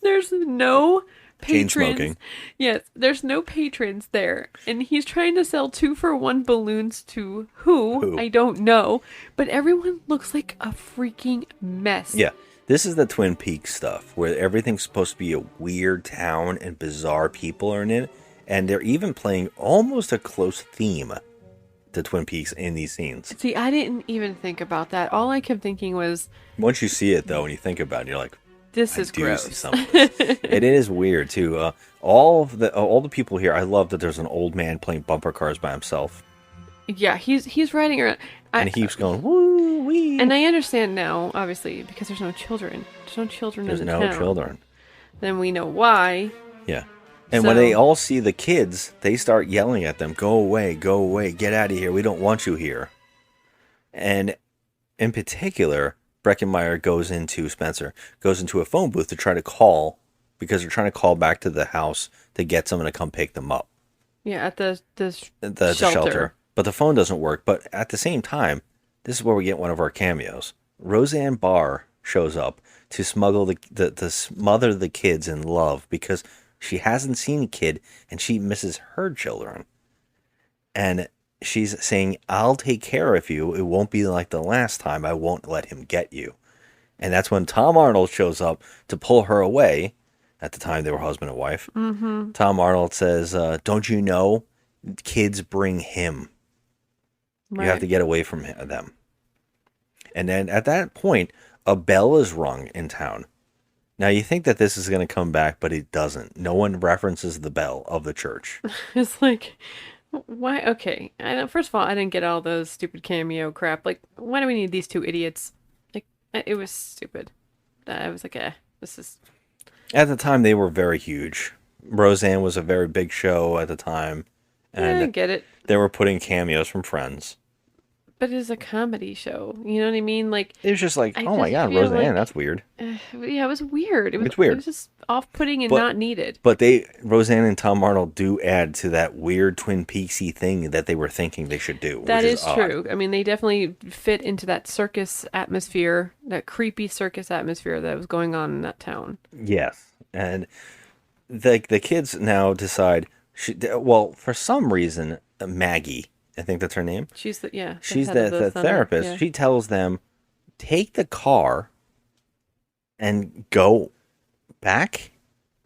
There's no patrons. Chain smoking. Yes, there's no patrons there. And he's trying to sell 2-for-1 balloons to who? I don't know. But everyone looks like a freaking mess. Yeah. This is the Twin Peaks stuff, where everything's supposed to be a weird town and bizarre people are in it. And they're even playing almost a close theme to Twin Peaks in these scenes. See, I didn't even think about that. All I kept thinking was... Once you see it, though, and you think about it, you're like, this is gross. See some of this. It is weird, too. All the people here, I love that there's an old man playing bumper cars by himself. Yeah, he's riding around. And he keeps going, woo wee. And I understand now, obviously, because there's no children. There's no children in the town. There's no children. Then we know why. Yeah. And when they all see the kids, they start yelling at them, go away, get out of here, we don't want you here. And in particular, Breckenmeyer goes into a phone booth to try to call, because they're trying to call back to the house to get someone to come pick them up. Yeah, at the shelter. But the phone doesn't work. But at the same time, this is where we get one of our cameos. Roseanne Barr shows up to smother the kids in love because she hasn't seen a kid and she misses her children. And she's saying, I'll take care of you. It won't be like the last time. I won't let him get you. And that's when Tom Arnold shows up to pull her away. At the time, they were husband and wife. Mm-hmm. Tom Arnold says, don't you know? Kids bring him. Right. You have to get away from them. And then at that point, a bell is rung in town. Now you think that this is going to come back, but it doesn't. No one references the bell of the church. It's like, why? Okay. First of all, I didn't get all those stupid cameo crap. Like, why do we need these two idiots? Like, it was stupid. I was like, this is... At the time, they were very huge. Roseanne was a very big show at the time. And I get it. They were putting cameos from Friends. But it's a comedy show. You know what I mean? Like, It was just like, I oh my just God, feel Roseanne, like- that's weird. yeah, it was weird. It's weird. It was just off-putting and But- not needed. But Roseanne and Tom Arnold do add to that weird Twin Peaksy thing that they were thinking they should do. That which is odd. true. I mean, they definitely fit into that circus atmosphere, that creepy circus atmosphere that was going on in that town. Yes, and the kids now decide. Well, for some reason, Maggie, I think that's her name. She's the She's head of the Thunder, therapist. yeah. She tells them, take the car and go back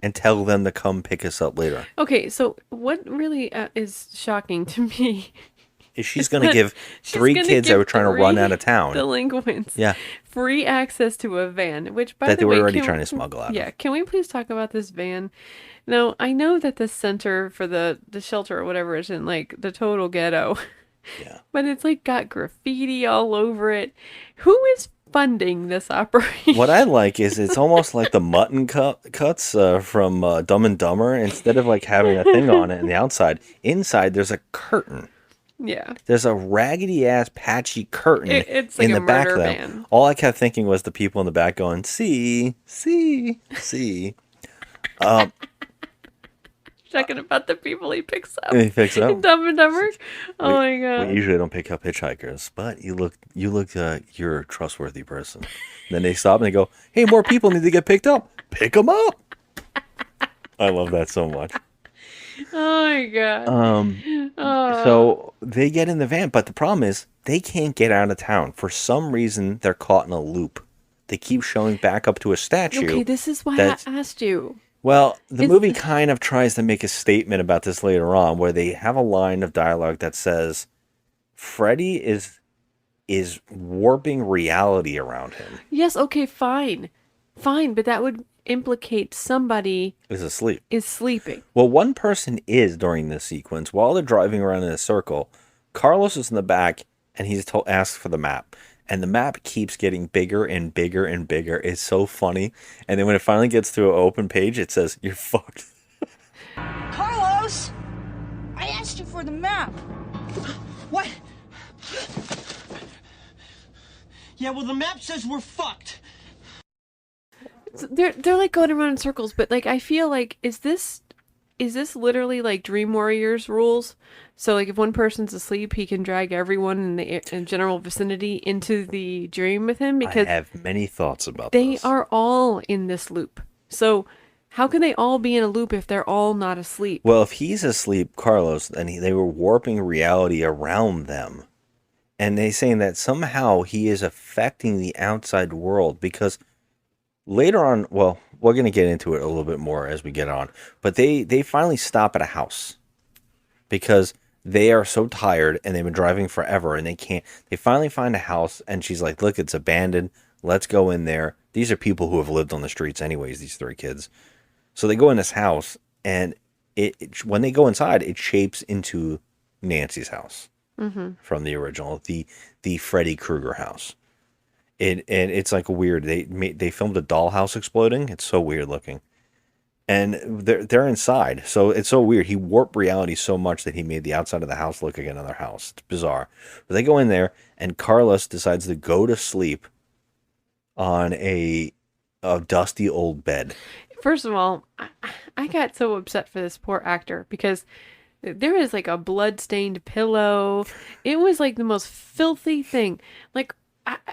and tell them to come pick us up later. Okay, so what really is shocking to me Is she's going to give she's three gonna kids that give were trying to run 3 out of town. delinquents Yeah. free access to a van, which by That the they were way, already can- trying to smuggle out of. Yeah, can we please talk about this van? Now, I know that the center for the shelter or whatever is in like the total ghetto. Yeah. But it's like got graffiti all over it. Who is funding this operation? What I like is it's almost like the mutton cuts from Dumb and Dumber. Instead of like having a thing on it on the outside, inside there's a curtain. Yeah. There's a raggedy ass patchy curtain It's like in a the back of murder them. van. All I kept thinking was the people in the back going, see. Talking about the people he picks up. He picks up. Dumb and Dumber. Oh my god. We usually don't pick up hitchhikers, but you're a trustworthy person. Then they stop and they go, hey, more people need to get picked up. Pick them up. I love that so much. Oh my god. So they get in the van, but the problem is they can't get out of town. For some reason, they're caught in a loop. They keep showing back up to a statue. Okay, this is why that's- I asked you. Well, the It's- movie kind of tries to make a statement about this later on, where they have a line of dialogue that says, Freddy is warping reality around him. Yes, okay, fine. Fine, but that would implicate somebody Is asleep. is sleeping. Well, one person is during this sequence. While they're driving around in a circle, Carlos is in the back, and he's asked for the map. And the map keeps getting bigger and bigger and bigger. It's so funny. And then when it finally gets to an open page, it says, you're fucked. Carlos! I asked you for the map. What? Yeah, well, the map says we're fucked. They're like going around in circles, but like I feel like is this literally like Dream Warriors rules? So like if one person's asleep, he can drag everyone in the general vicinity into the dream with him because I have many thoughts about they this. are all in this loop. So how can they all be in a loop if they're all not asleep? Well, if he's asleep, Carlos, then they were warping reality around them. And they're saying that somehow he is affecting the outside world because later on, well, we're going to get into it a little bit more as we get on. But they finally stop at a house because they are so tired and they've been driving forever and they can't. They finally find a house and she's like, look, it's abandoned. Let's go in there. These are people who have lived on the streets anyways, these 3 kids. So they go in this house and when they go inside, it shapes into Nancy's house from the original, the Freddy Krueger house. And it's like weird. They filmed a dollhouse exploding. It's so weird looking. And they're inside. So it's so weird. He warped reality so much that he made the outside of the house look like another house. It's bizarre. But they go in there and Carlos decides to go to sleep on a dusty old bed. First of all, I got so upset for this poor actor because there is like a blood-stained pillow. It was like the most filthy thing. Like,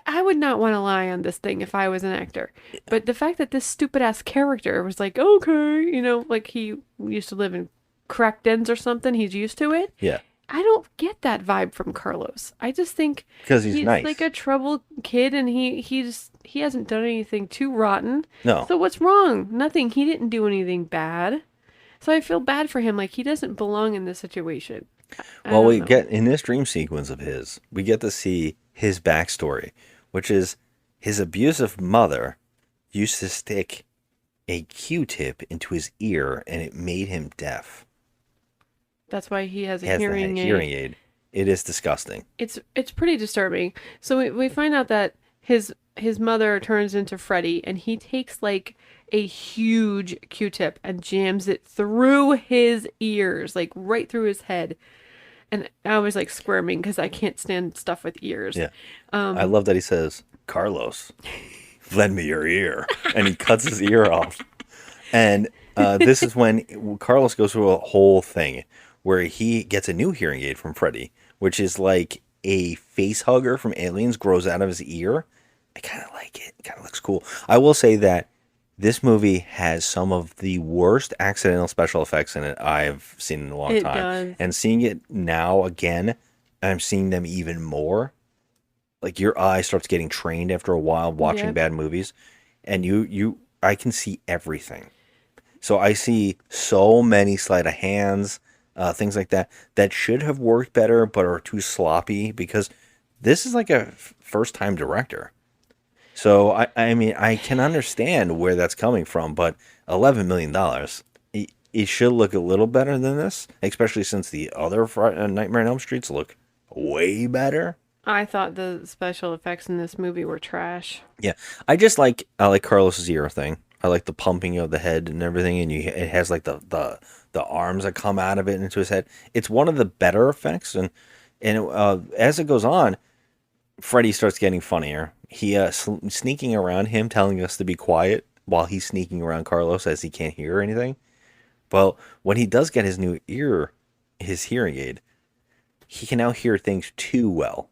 I would not want to lie on this thing if I was an actor. But the fact that this stupid-ass character was like, okay, you know, like he used to live in crack dens or something. He's used to it. Yeah. I don't get that vibe from Carlos. I just think Because he's nice. like a troubled kid and he hasn't done anything too rotten. No. So what's wrong? Nothing. He didn't do anything bad. So I feel bad for him. Like he doesn't belong in this situation. I Well, don't we know. get in this dream sequence of his, we get to see his backstory, which is his abusive mother used to stick a Q-tip into his ear and it made him deaf. That's why he has a He has hearing the aid. hearing aid. It is disgusting. It's pretty disturbing. So we find out that his mother turns into Freddy and he takes like a huge Q-tip and jams it through his ears, like right through his head. And I was like squirming because I can't stand stuff with ears. Yeah. I love that he says, Carlos, lend me your ear. And he cuts his ear off. And this is when Carlos goes through a whole thing where he gets a new hearing aid from Freddy, which is like a face hugger from Aliens grows out of his ear. I kind of like it. It kind of looks cool. I will say that this movie has some of the worst accidental special effects in it I've seen in a long time. Does. And seeing it now again, I'm seeing them even more. Like your eye starts getting trained after a while watching bad movies, and I can see everything. So I see so many sleight of hands, things like that should have worked better, but are too sloppy because this is like a first-time director. So I mean, I can understand where that's coming from, but $11 million, it should look a little better than this, especially since the other Nightmare on Elm Streets look way better. I thought the special effects in this movie were trash. Yeah, I like Carlos's ear thing. I like the pumping of the head and everything, and it has like the arms that come out of it into his head. It's one of the better effects, and as it goes on, Freddy starts getting funnier. He sneaking around him, telling us to be quiet while he's sneaking around Carlos as he can't hear anything. Well, when he does get his hearing aid, he can now hear things too well.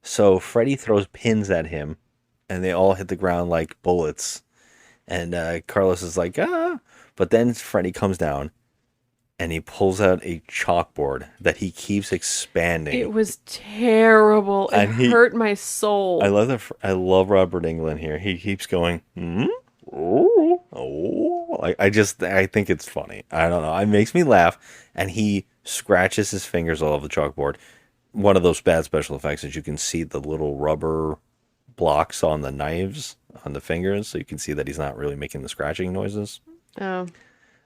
So Freddy throws pins at him, and they all hit the ground like bullets. And Carlos is like, ah. But then Freddy comes down, and he pulls out a chalkboard that he keeps expanding. It was terrible. It hurt my soul. I love Robert Englund here. He keeps going, oh. I think it's funny. I don't know. It makes me laugh. And he scratches his fingers all over the chalkboard. One of those bad special effects is you can see the little rubber blocks on the knives on the fingers, so you can see that he's not really making the scratching noises. Oh.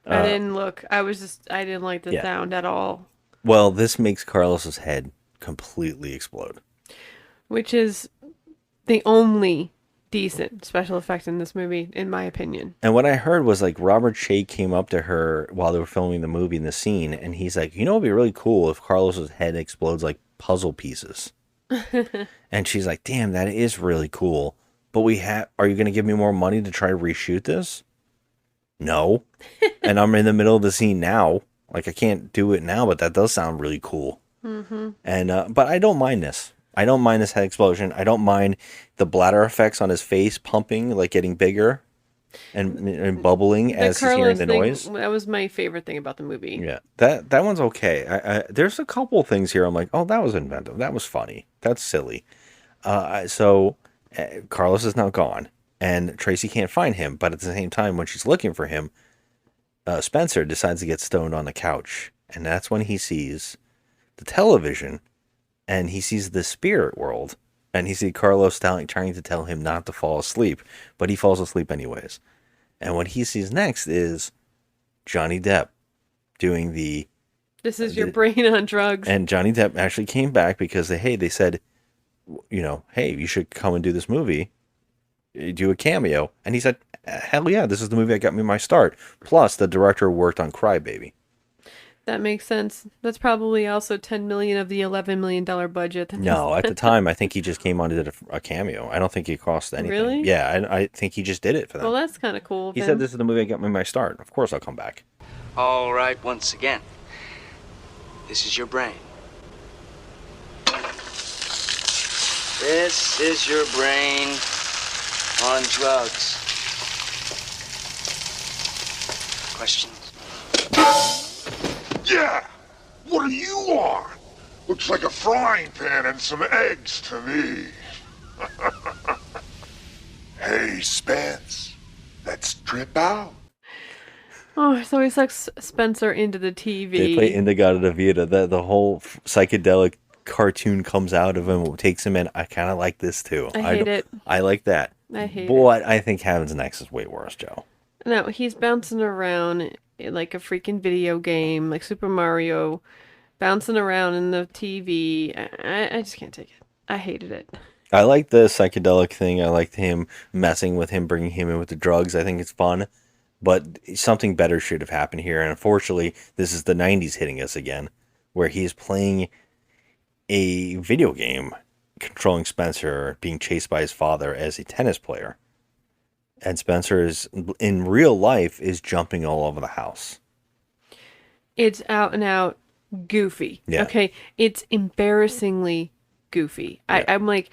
I didn't look. I didn't like the sound at all. Well, this makes Carlos's head completely explode. Which is the only decent special effect in this movie, in my opinion. And what I heard was like Robert Shea came up to her while they were filming the movie in the scene, and he's like, you know, it'd be really cool if Carlos's head explodes like puzzle pieces. And she's like, damn, that is really cool. But are you going to give me more money to try to reshoot this? No. And I'm in the middle of the scene now. Like, I can't do it now, but that does sound really cool. Mm-hmm. And but I don't mind this. I don't mind this head explosion. I don't mind the bladder effects on his face pumping, like getting bigger and bubbling as he's hearing the noise. That was my favorite thing about the movie. Yeah, that one's okay. There's a couple things here I'm like, oh, that was inventive. That was funny. That's silly. So Carlos is now gone, and Tracy can't find him. But at the same time, when she's looking for him, Spencer decides to get stoned on the couch, and that's when he sees the television, and he sees the spirit world, and he sees Carlos trying to tell him not to fall asleep, but he falls asleep anyways. And what he sees next is Johnny Depp doing the... This is your brain on drugs. And Johnny Depp actually came back because they said, you know, hey, you should come and do this movie, do a cameo. And he said, hell yeah, this is the movie that got me my start. Plus, the director worked on Cry Baby. That makes sense. That's probably also $10 million of the $11 million budget. No, at the time, I think he just came on and did a cameo. I don't think he cost anything. Really? Yeah, I think he just did it for them. Well, that's kind of cool. He said, this is the movie that got me my start. Of course I'll come back. All right, once again, this is your brain. This is your brain on drugs. Questions? Yeah! What are you on? Looks like a frying pan and some eggs to me. Hey, Spence, let's trip out. Oh, so he sucks Spencer into the TV. They play Indigada Vita. The whole psychedelic cartoon comes out of him, takes him in. I kind of like this too. I hate it. I like that. I hate it. But I think Heaven's Next is way worse, Joe. No, he's bouncing around like a freaking video game, like Super Mario, bouncing around in the TV. I just can't take it. I hated it. I like the psychedelic thing. I liked him messing with him, bringing him in with the drugs. I think it's fun. But something better should have happened here. And unfortunately, this is the 90s hitting us again. where he's playing a video game, controlling Spencer, being chased by his father as a tennis player. And Spencer is, in real life, is jumping all over the house. It's out and out goofy. Yeah. Okay. It's embarrassingly goofy. Yeah. I'm like,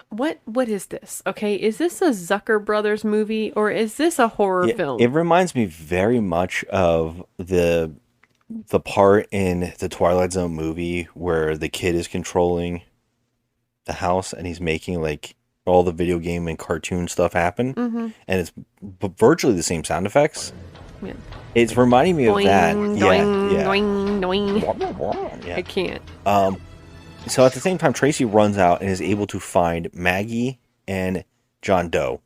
what is this? Okay. Is this a Zucker Brothers movie or is this a horror film? It reminds me very much of the part in the Twilight Zone movie where the kid is controlling the house and he's making like all the video game and cartoon stuff happen. Mm-hmm. And it's virtually the same sound effects. Yeah. It's reminding me of that. Doing, Yeah. doing, doing. Yeah. I can't. So at the same time, Tracy runs out and is able to find Maggie and John Doe.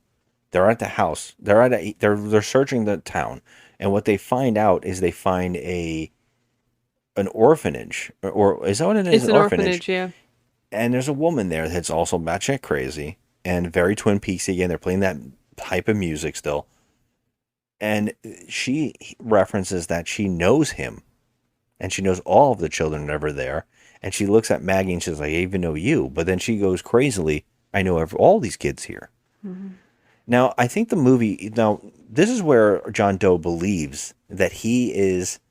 They're at the house. They're searching the town, and what they find out is they find an orphanage, or is that what it is? It's an orphanage, yeah. And there's a woman there that's also batshit crazy and very Twin Peaks again. They're playing that type of music still, and she references that she knows him, and she knows all of the children that are there. And she looks at Maggie and she's like, I even know you. But then she goes crazily, I know all these kids here. Mm-hmm. Now, I think the movie, this is where John Doe believes that he is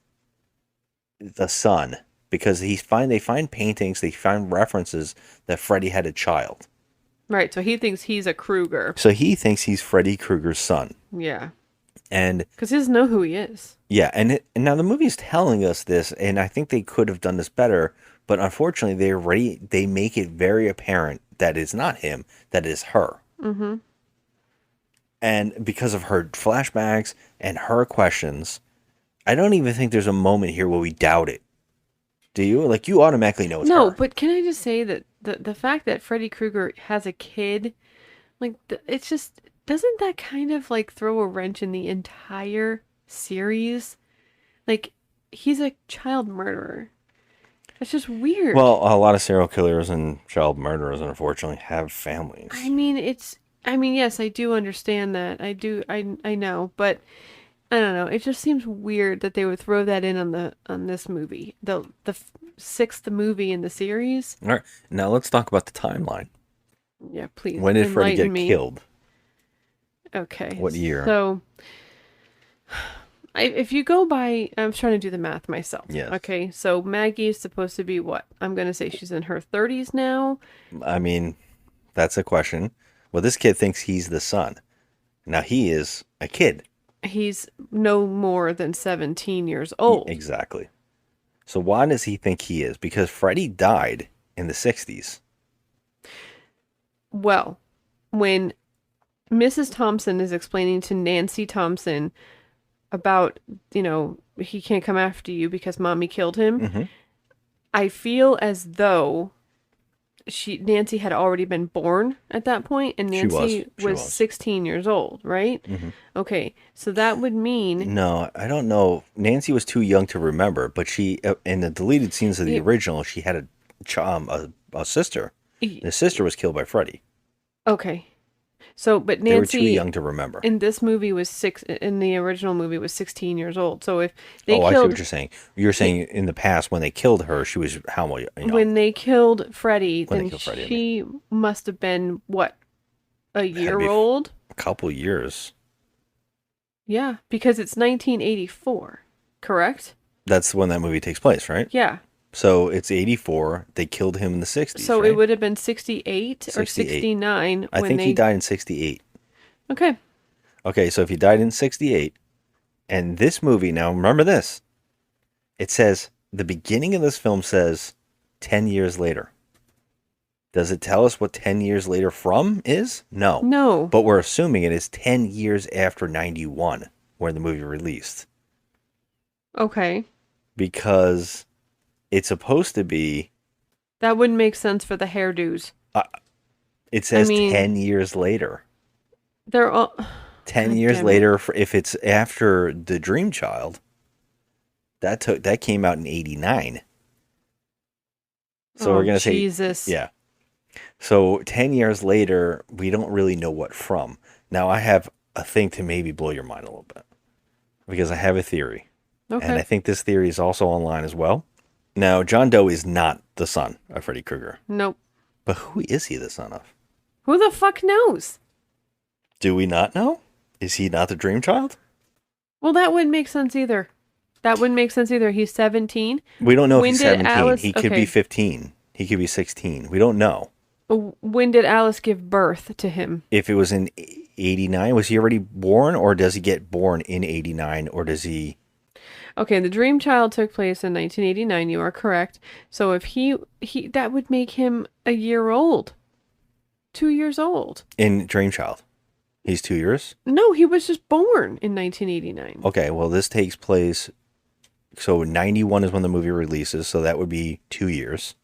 the son. Because they find paintings, they find references that Freddy had a child. Right, so he thinks he's a Krueger. So he thinks he's Freddy Krueger's son. Yeah. And because he doesn't know who he is. Yeah, and now the movie's telling us this, and I think they could have done this better. But unfortunately, they make it very apparent that it's not him, that it's her. Mm-hmm. And because of her flashbacks and her questions, I don't even think there's a moment here where we doubt it. Do you? Like, you automatically know it's her. No, but can I just say that the fact that Freddy Krueger has a kid, like, it's just, doesn't that kind of, like, throw a wrench in the entire series? Like, he's a child murderer. It's just weird. Well, a lot of serial killers and child murderers, unfortunately, have families. I mean, yes, I do understand that. I know, but I don't know. It just seems weird that they would throw that in on this movie, the sixth movie in the series. All right, now let's talk about the timeline. Yeah, please. When did Freddy get me. killed? Okay. What year? So, if you go by, I'm trying to do the math myself. Yes. Okay, so Maggie is supposed to be what? I'm going to say she's in her 30s now. I mean, that's a question. Well, this kid thinks he's the son. Now, he is a kid. He's no more than 17 years old. Exactly. So why does he think he is? Because Freddy died in the 60s. Well, when Mrs. Thompson is explaining to Nancy Thompson about, he can't come after you because mommy killed him. Mm-hmm. I feel as though Nancy had already been born at that point, and Nancy was 16 years old, right? Mm-hmm. Okay, so that would mean... No, I don't know. Nancy was too young to remember, but she, in the deleted scenes of the original, she had a sister. The sister was killed by Freddy. Okay. So, but Nancy... They were too young to remember. In this movie in the original movie was 16 years old. So if they killed... I see what you're saying. You're saying in the past when they killed her, she was how old? When they killed Freddy, she must have been, what, a year old? A couple years. Yeah, because it's 1984, correct? That's when that movie takes place, right? Yeah. So it's 84. They killed him in the 60s. So right? it would have been 68 or 69. I think he died in 68. Okay. Okay, so if he died in 68, and this movie, now remember this, it says, the beginning of this film says 10 years later. Does it tell us what 10 years later from is? No. No. But we're assuming it is 10 years after 91, when the movie released. Okay. Because it's supposed to be... That wouldn't make sense for the hairdos. It says 10 years later. They're all... 10 years later, if it's after The Dream Child, that came out in 89. So we're going to say... Jesus. Yeah. So 10 years later, we don't really know what from. Now, I have a thing to maybe blow your mind a little bit. Because I have a theory. Okay. And I think this theory is also online as well. Now, John Doe is not the son of Freddy Krueger. Nope. But who is he the son of? Who the fuck knows? Do we not know? Is he not the dream child? Well, that wouldn't make sense either. He's 17. We don't know When if he's did 17. Alice- He could okay. be 15. He could be 16. We don't know. When did Alice give birth to him? If it was in 89, was he already born, or does he get born in 89, or does he... Okay, the Dream Child took place in 1989. You are correct. So if he that would make him a year old. 2 years old. In Dream Child? He's 2 years? No, he was just born in 1989. Okay, well, this takes place... So 91 is when the movie releases, so that would be 2 years.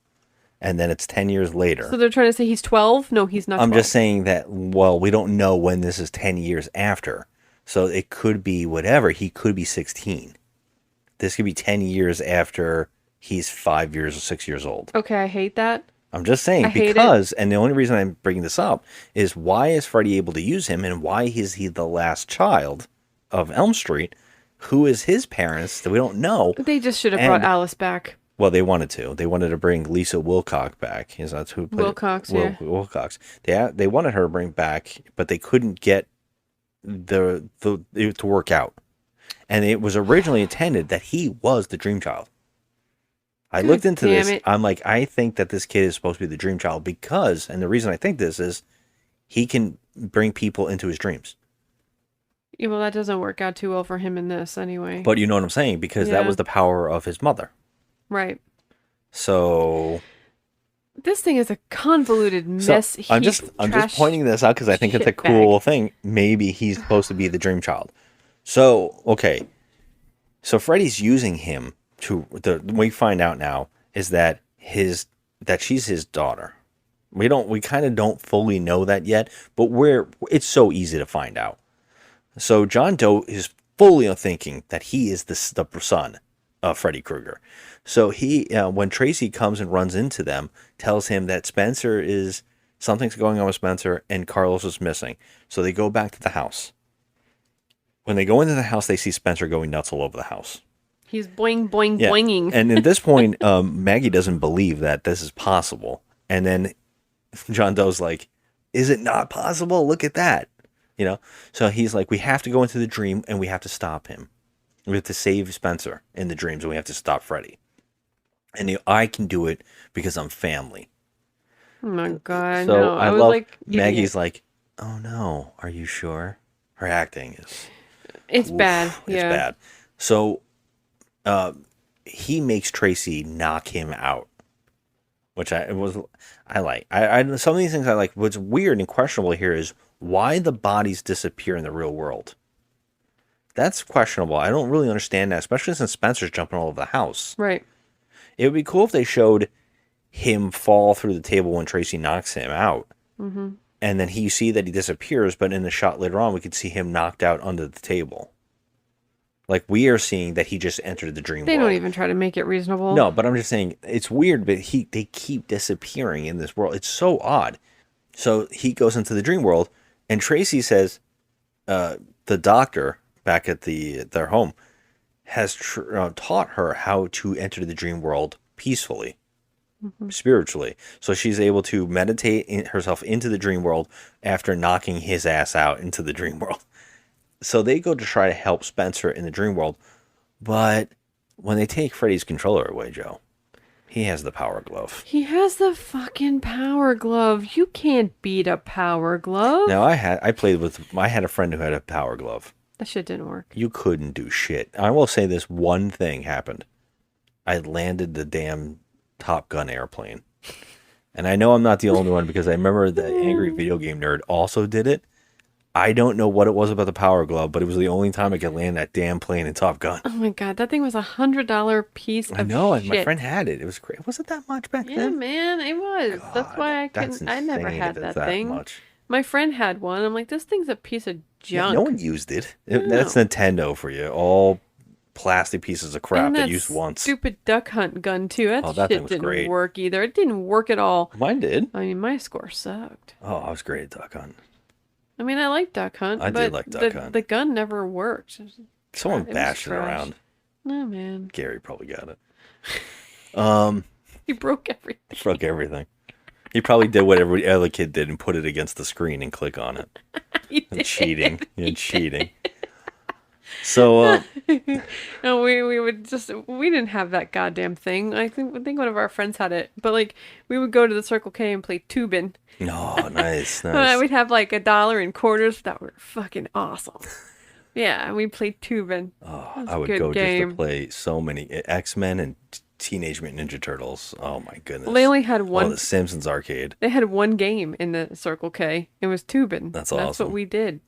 And then it's 10 years later. So they're trying to say he's 12? No, he's not 12. I'm just saying that, well, we don't know when this is 10 years after. So it could be whatever. He could be 16. This could be 10 years after he's 5 years or 6 years old. Okay, I hate that. I'm just saying, I hate because, and the only reason I'm bringing this up is why is Freddy able to use him, and why is he the last child of Elm Street? Who is his parents that we don't know? They just should have brought Alice back. Well, they wanted to. They wanted to bring Lisa Wilcox back. Is that who played Wilcox, yeah. Wilcox. They wanted her to bring back, but they couldn't get it to work out. And it was originally intended that he was the Dream Child. I looked into this. I'm like, I think that this kid is supposed to be the Dream Child because, and the reason I think this is, he can bring people into his dreams. Yeah, well, that doesn't work out too well for him in this anyway. But you know what I'm saying? Because that was the power of his mother. Right. So this thing is a convoluted mess. I'm just pointing this out because I think it's a cool thing. Maybe he's supposed to be the Dream Child. So, okay. So Freddy's using him to we find out now is that she's his daughter. We kind of don't fully know that yet, but it's so easy to find out. So John Doe is fully thinking that he is the son of Freddy Krueger. So he, when Tracy comes and runs into them, tells him that something's going on with Spencer and Carlos is missing. So they go back to the house. When they go into the house, they see Spencer going nuts all over the house. He's boing, boing, boinging. And at this point, Maggie doesn't believe that this is possible. And then John Doe's like, is it not possible? Look at that. You know? So he's like, we have to go into the dream and we have to stop him. We have to save Spencer in the dreams and we have to stop Freddy. And I can do it because I'm family. Oh my God. So no. I was love like, Maggie's like, oh no, are you sure? Her acting is... It's bad. Yeah. It's bad. So he makes Tracy knock him out, which I like. I some of these things I like. What's weird and questionable here is why the bodies disappear in the real world. That's questionable. I don't really understand that, especially since Spencer's jumping all over the house. Right. It would be cool if they showed him fall through the table when Tracy knocks him out. Mm-hmm. And then you see that he disappears, but in the shot later on, we could see him knocked out under the table. Like, we are seeing that he just entered the dream world. They don't even try to make it reasonable. No, but I'm just saying, it's weird, but they keep disappearing in this world. It's so odd. So he goes into the dream world, and Tracy says, the doctor back at their home has taught her how to enter the dream world peacefully. Mm-hmm. Spiritually. So she's able to meditate herself into the dream world after knocking his ass out into the dream world. So they go to try to help Spencer in the dream world. But when they take Freddy's controller away, Joe, he has the power glove. He has the fucking power glove. You can't beat a power glove. Now, I had a friend who had a power glove. That shit didn't work. You couldn't do shit. I will say this one thing happened. I landed the damn Top Gun airplane. And I know I'm not the only one because I remember the Angry Video Game Nerd also did it. I don't know what it was about the power glove, but it was the only time I could land that damn plane in Top Gun. Oh my God, that thing was $100 piece of shit. I know, and my friend had it. It was great. Was it that much back then? Yeah, man, it was. God, that's why I never had that thing. Much. My friend had one. I'm like, this thing's a piece of junk. Yeah, no one used it. That's Nintendo for you. All plastic pieces of crap and that used once. Stupid duck hunt gun too. That shit shit didn't great. work either. It didn't work at all. Mine did. I mean, my score sucked. Oh, I was great at duck hunt. I mean, I like duck hunt. I but did like duck hunt. The gun never worked. Someone bashed it around. No, man. Gary probably got it. He broke everything. Broke everything. He probably did what every other kid did and put it against the screen and click on it. And cheating. And cheating. So, No, we would we didn't have that goddamn thing. I think one of our friends had it, but like we would go to the Circle K and play Tubin. oh, nice, nice. We'd have like $1 in quarters that were fucking awesome. Yeah, we played Tubin. Oh, That was I a would good go game. just to play so many X-Men and Teenage Mutant Ninja Turtles. Oh my goodness. Well, they only had one. Oh, the Simpsons arcade. They had one game in the Circle K. It was Tubin. That's That's awesome. what we did.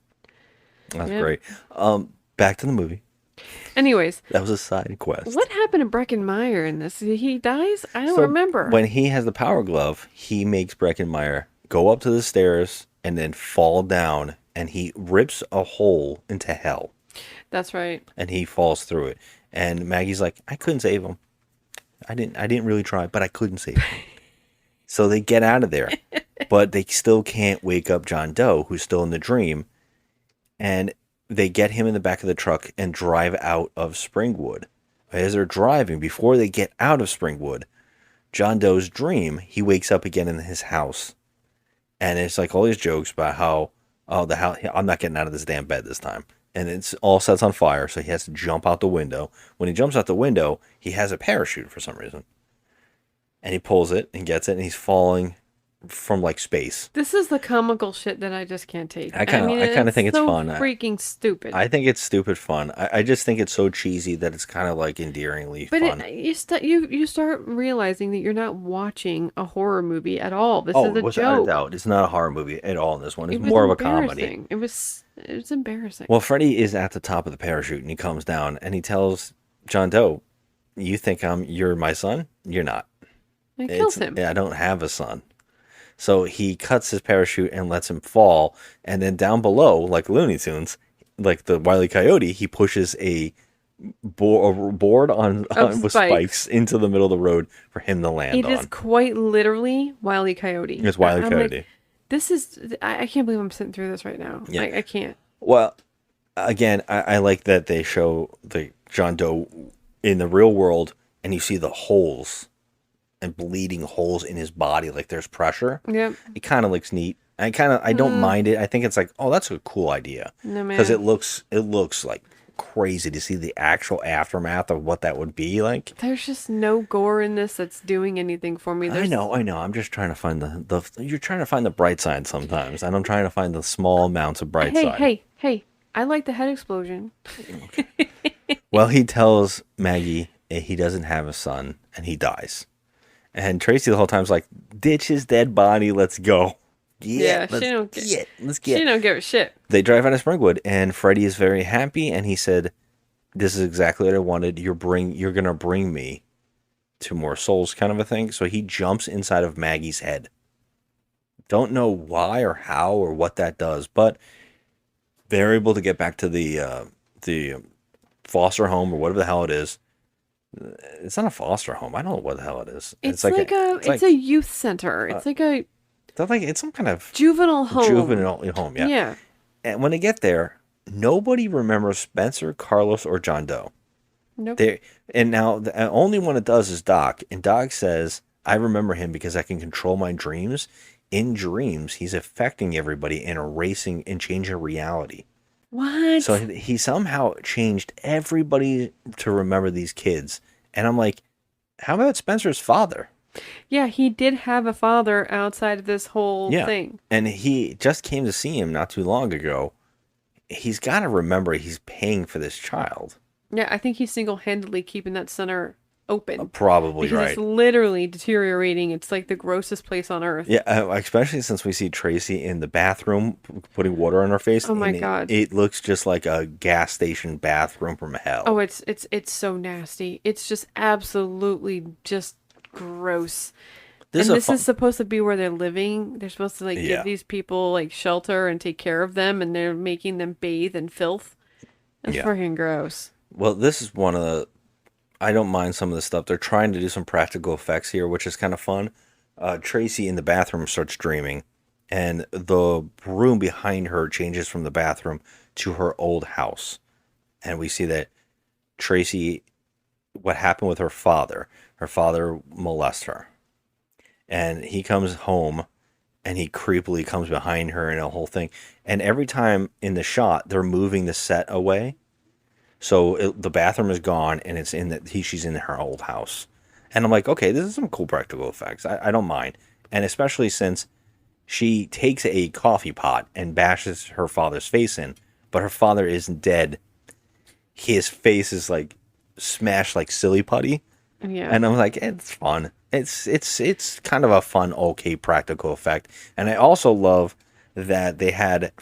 That's Yeah. great. Back to the movie. Anyways, That was a side quest. what happened to Breckenmeyer in this? He dies? I don't So, remember. When he has the power glove, he makes Breckenmeyer go up to the stairs and then fall down, and he rips a hole into hell, That's right. and he falls through it. And Maggie's like, I couldn't save him. I didn't really try, but I couldn't save him. So they get out of there, but they still can't wake up John Doe, who's still in the dream, and they get him in the back of the truck and drive out of Springwood. As they're driving, before they get out of Springwood, John Doe's dream, he wakes up again in his house. And it's like all these jokes about how, oh, the house, I'm not getting out of this damn bed this time. And it's all sets on fire, so he has to jump out the window. When he jumps out the window, he has a parachute for some reason. And he pulls it and gets it, and he's falling from like space. This is the comical shit that I just can't take. I kinda think it's so fun. Freaking stupid. I think it's stupid fun. I just think it's so cheesy that it's kind of like endearingly But fun. you start realizing that you're not watching a horror movie at all. This is a without joke. a doubt, it's not a horror movie at all in this one. It's It was more of a comedy. embarrassing. It was embarrassing. Well, Freddy is at the top of the parachute and he comes down and he tells John Doe, "You think you're my son? You're not." It kills him. I don't have a son. So he cuts his parachute and lets him fall, and then down below, like Looney Tunes, like the Wile E. Coyote, he pushes a board on with spikes into the middle of the road for him to land It on. is quite literally Wile E. Coyote. It's Wile E. I'm Coyote. like, this is. I can't believe I'm sitting through this right now. Yeah. I can't. Well, again, I like that they show the John Doe in the real world, and you see the holes and bleeding holes in his body, like there's pressure. Yep. It kind of looks neat. I don't mind it. I think it's like, oh, that's a cool idea. No, man. Because it looks like crazy to see the actual aftermath of what that would be like. There's just no gore in this that's doing anything for me. I know. I'm just trying to find you're trying to find the bright side sometimes, and I'm trying to find the small amounts of bright side. Hey! I like the head explosion. Well, he tells Maggie he doesn't have a son, and he dies. And Tracy the whole time's like, ditch his dead body, let's go. Yeah, she don't give a shit. They drive out of Springwood, and Freddy is very happy, and he said, this is exactly what I wanted. You're gonna bring me to more souls, kind of a thing. So he jumps inside of Maggie's head. Don't know why or how or what that does, but they're able to get back to the foster home or whatever the hell it is. It's not a foster home. I don't know what the hell it is. It's like a youth center. It's it's some kind of juvenile home. Juvenile home, yeah. Yeah. And when they get there, nobody remembers Spencer, Carlos, or John Doe. Nope. And now the only one that does is Doc. And Doc says, I remember him because I can control my dreams. In dreams, he's affecting everybody and erasing and changing reality. What? So he somehow changed everybody to remember these kids. And I'm like, how about Spencer's father? Yeah, he did have a father outside of this whole thing. And he just came to see him not too long ago. He's got to remember he's paying for this child. Yeah, I think he's single-handedly keeping that center open. Probably because right. It's literally deteriorating. It's like the grossest place on earth. Yeah, especially since we see Tracy in the bathroom putting water on her face. Oh my God. It looks just like a gas station bathroom from hell. Oh, it's so nasty. It's just absolutely just gross. This is supposed to be where they're living. They're supposed to give these people like shelter and take care of them, and they're making them bathe in filth. It's freaking gross. Well, this is one of the... I don't mind some of the stuff. They're trying to do some practical effects here, which is kind of fun. Tracy in the bathroom starts dreaming, and the room behind her changes from the bathroom to her old house. And we see that Tracy, what happened with her father. her father molests her. And he comes home and he creepily comes behind her and a whole thing. And every time in the shot, they're moving the set away. So the bathroom is gone and it's she's in her old house. And I'm like, okay, this is some cool practical effects. I don't mind. And especially since she takes a coffee pot and bashes her father's face in, but her father isn't dead. His face is like smashed like silly putty. Yeah. And I'm like, it's fun. It's kind of a fun, okay practical effect. And I also love that they had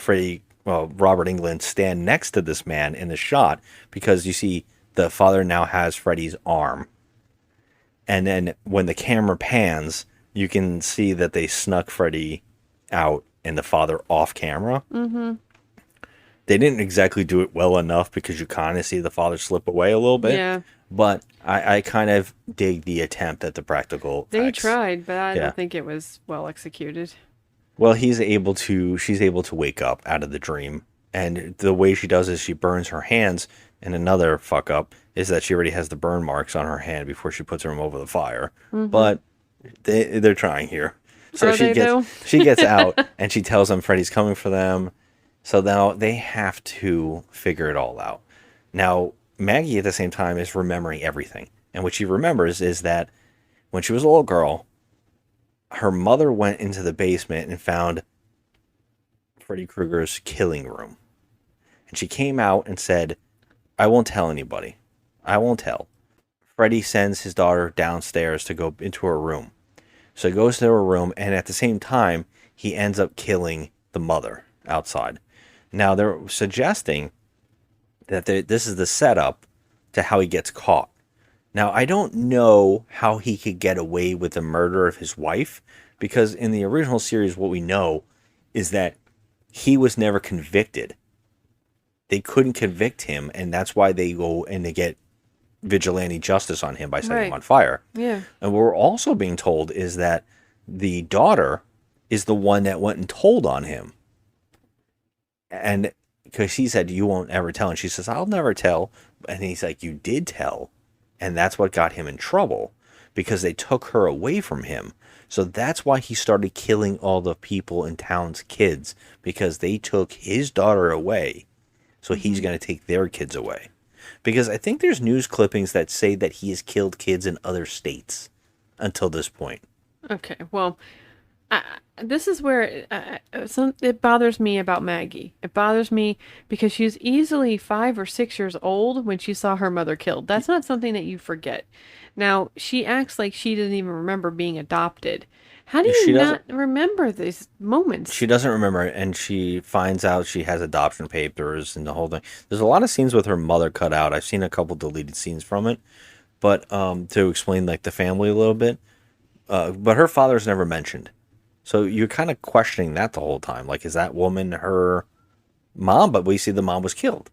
Robert Englund stand next to this man in the shot, because you see the father now has Freddy's arm. And then when the camera pans, you can see that they snuck Freddy out and the father off camera. Mm-hmm. They didn't exactly do it well enough because you kind of see the father slip away a little bit. Yeah. But I kind of dig the attempt at the practical They effects. tried, but I don't think it was well executed. Well, she's able to wake up out of the dream. And the way she does is she burns her hands. And another fuck up is that she already has the burn marks on her hand before she puts them over the fire. Mm-hmm. But they're trying here. So Are they, she gets out and she tells them Freddy's coming for them. So now they have to figure it all out. Now, Maggie at the same time is remembering everything. And what she remembers is that when she was a little girl, her mother went into the basement and found Freddy Krueger's killing room. And she came out and said, I won't tell anybody. I won't tell. Freddy sends his daughter downstairs to go into her room. So he goes to her room, and at the same time, he ends up killing the mother outside. Now, they're suggesting that this is the setup to how he gets caught. Now, I don't know how he could get away with the murder of his wife, because in the original series, what we know is that he was never convicted. They couldn't convict him, and that's why they go and they get vigilante justice on him by setting him on fire. Yeah. And what we're also being told is that the daughter is the one that went and told on him. And because he said, you won't ever tell. And she says, I'll never tell. And he's like, you did tell. And that's what got him in trouble, because they took her away from him. So that's why he started killing all the people in town's kids, because they took his daughter away. So he's going to take their kids away. Because I think there's news clippings that say that he has killed kids in other states until this point. Okay, well, this is where it bothers me about Maggie. It bothers me because she was easily 5 or 6 years old when she saw her mother killed. That's not something that you forget. Now, she acts like she doesn't even remember being adopted. How do you not remember these moments? She doesn't remember, and she finds out she has adoption papers and the whole thing. There's a lot of scenes with her mother cut out. I've seen a couple deleted scenes from it, but to explain like the family a little bit. But her father's never mentioned. So you're kind of questioning that the whole time. Like, is that woman her mom? But we see the mom was killed.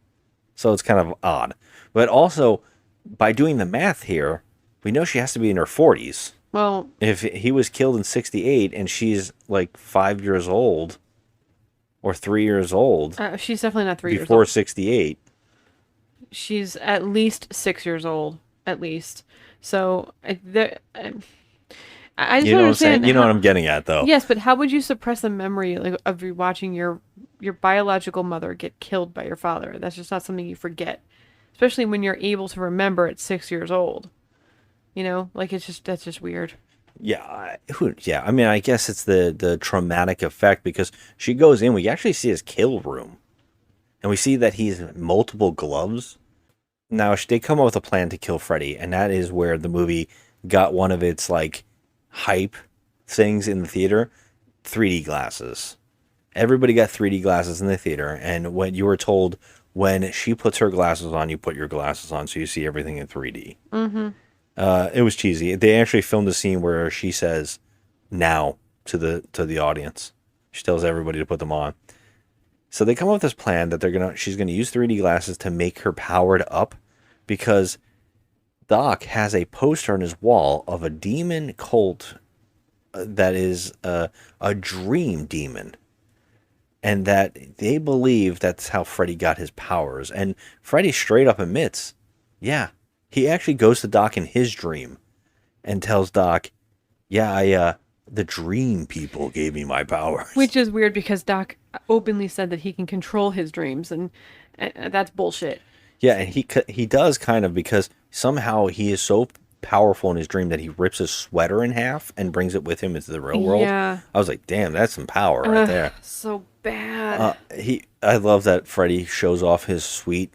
So it's kind of odd. But also, by doing the math here, we know she has to be in her 40s. Well, if he was killed in 68 and she's like 5 years old or 3 years old. She's definitely not 3 years old. Before 68. She's at least 6 years old, at least. So, I just you know what I'm saying? You know what I'm getting at, though. Yes, but how would you suppress a memory of you watching your biological mother get killed by your father? That's just not something you forget, especially when you're able to remember at 6 years old. You know, like that's just weird. Yeah, I mean, I guess it's the traumatic effect, because she goes in. We actually see his kill room, and we see that he's multiple gloves. Now they come up with a plan to kill Freddy, and that is where the movie got one of its like hype things in the theater: 3D glasses. Everybody got 3D glasses in the theater, and when you were told when she puts her glasses on, you put your glasses on, so you see everything in 3D. Mm-hmm. It was cheesy. They actually filmed a scene where she says "now" to the audience. She tells everybody to put them on. So they come up with this plan that she's gonna use 3D glasses to make her powered up, because Doc has a poster on his wall of a demon cult that is a dream demon, and that they believe that's how Freddy got his powers. And Freddy straight up admits, yeah. He actually goes to Doc in his dream and tells Doc, "Yeah, the dream people gave me my powers." Which is weird because Doc openly said that he can control his dreams, and that's bullshit. Yeah, and he does kind of, because somehow he is so powerful in his dream that he rips his sweater in half and brings it with him into the real world. Yeah. I was like, damn, that's some power right there. So bad. I love that Freddy shows off his sweet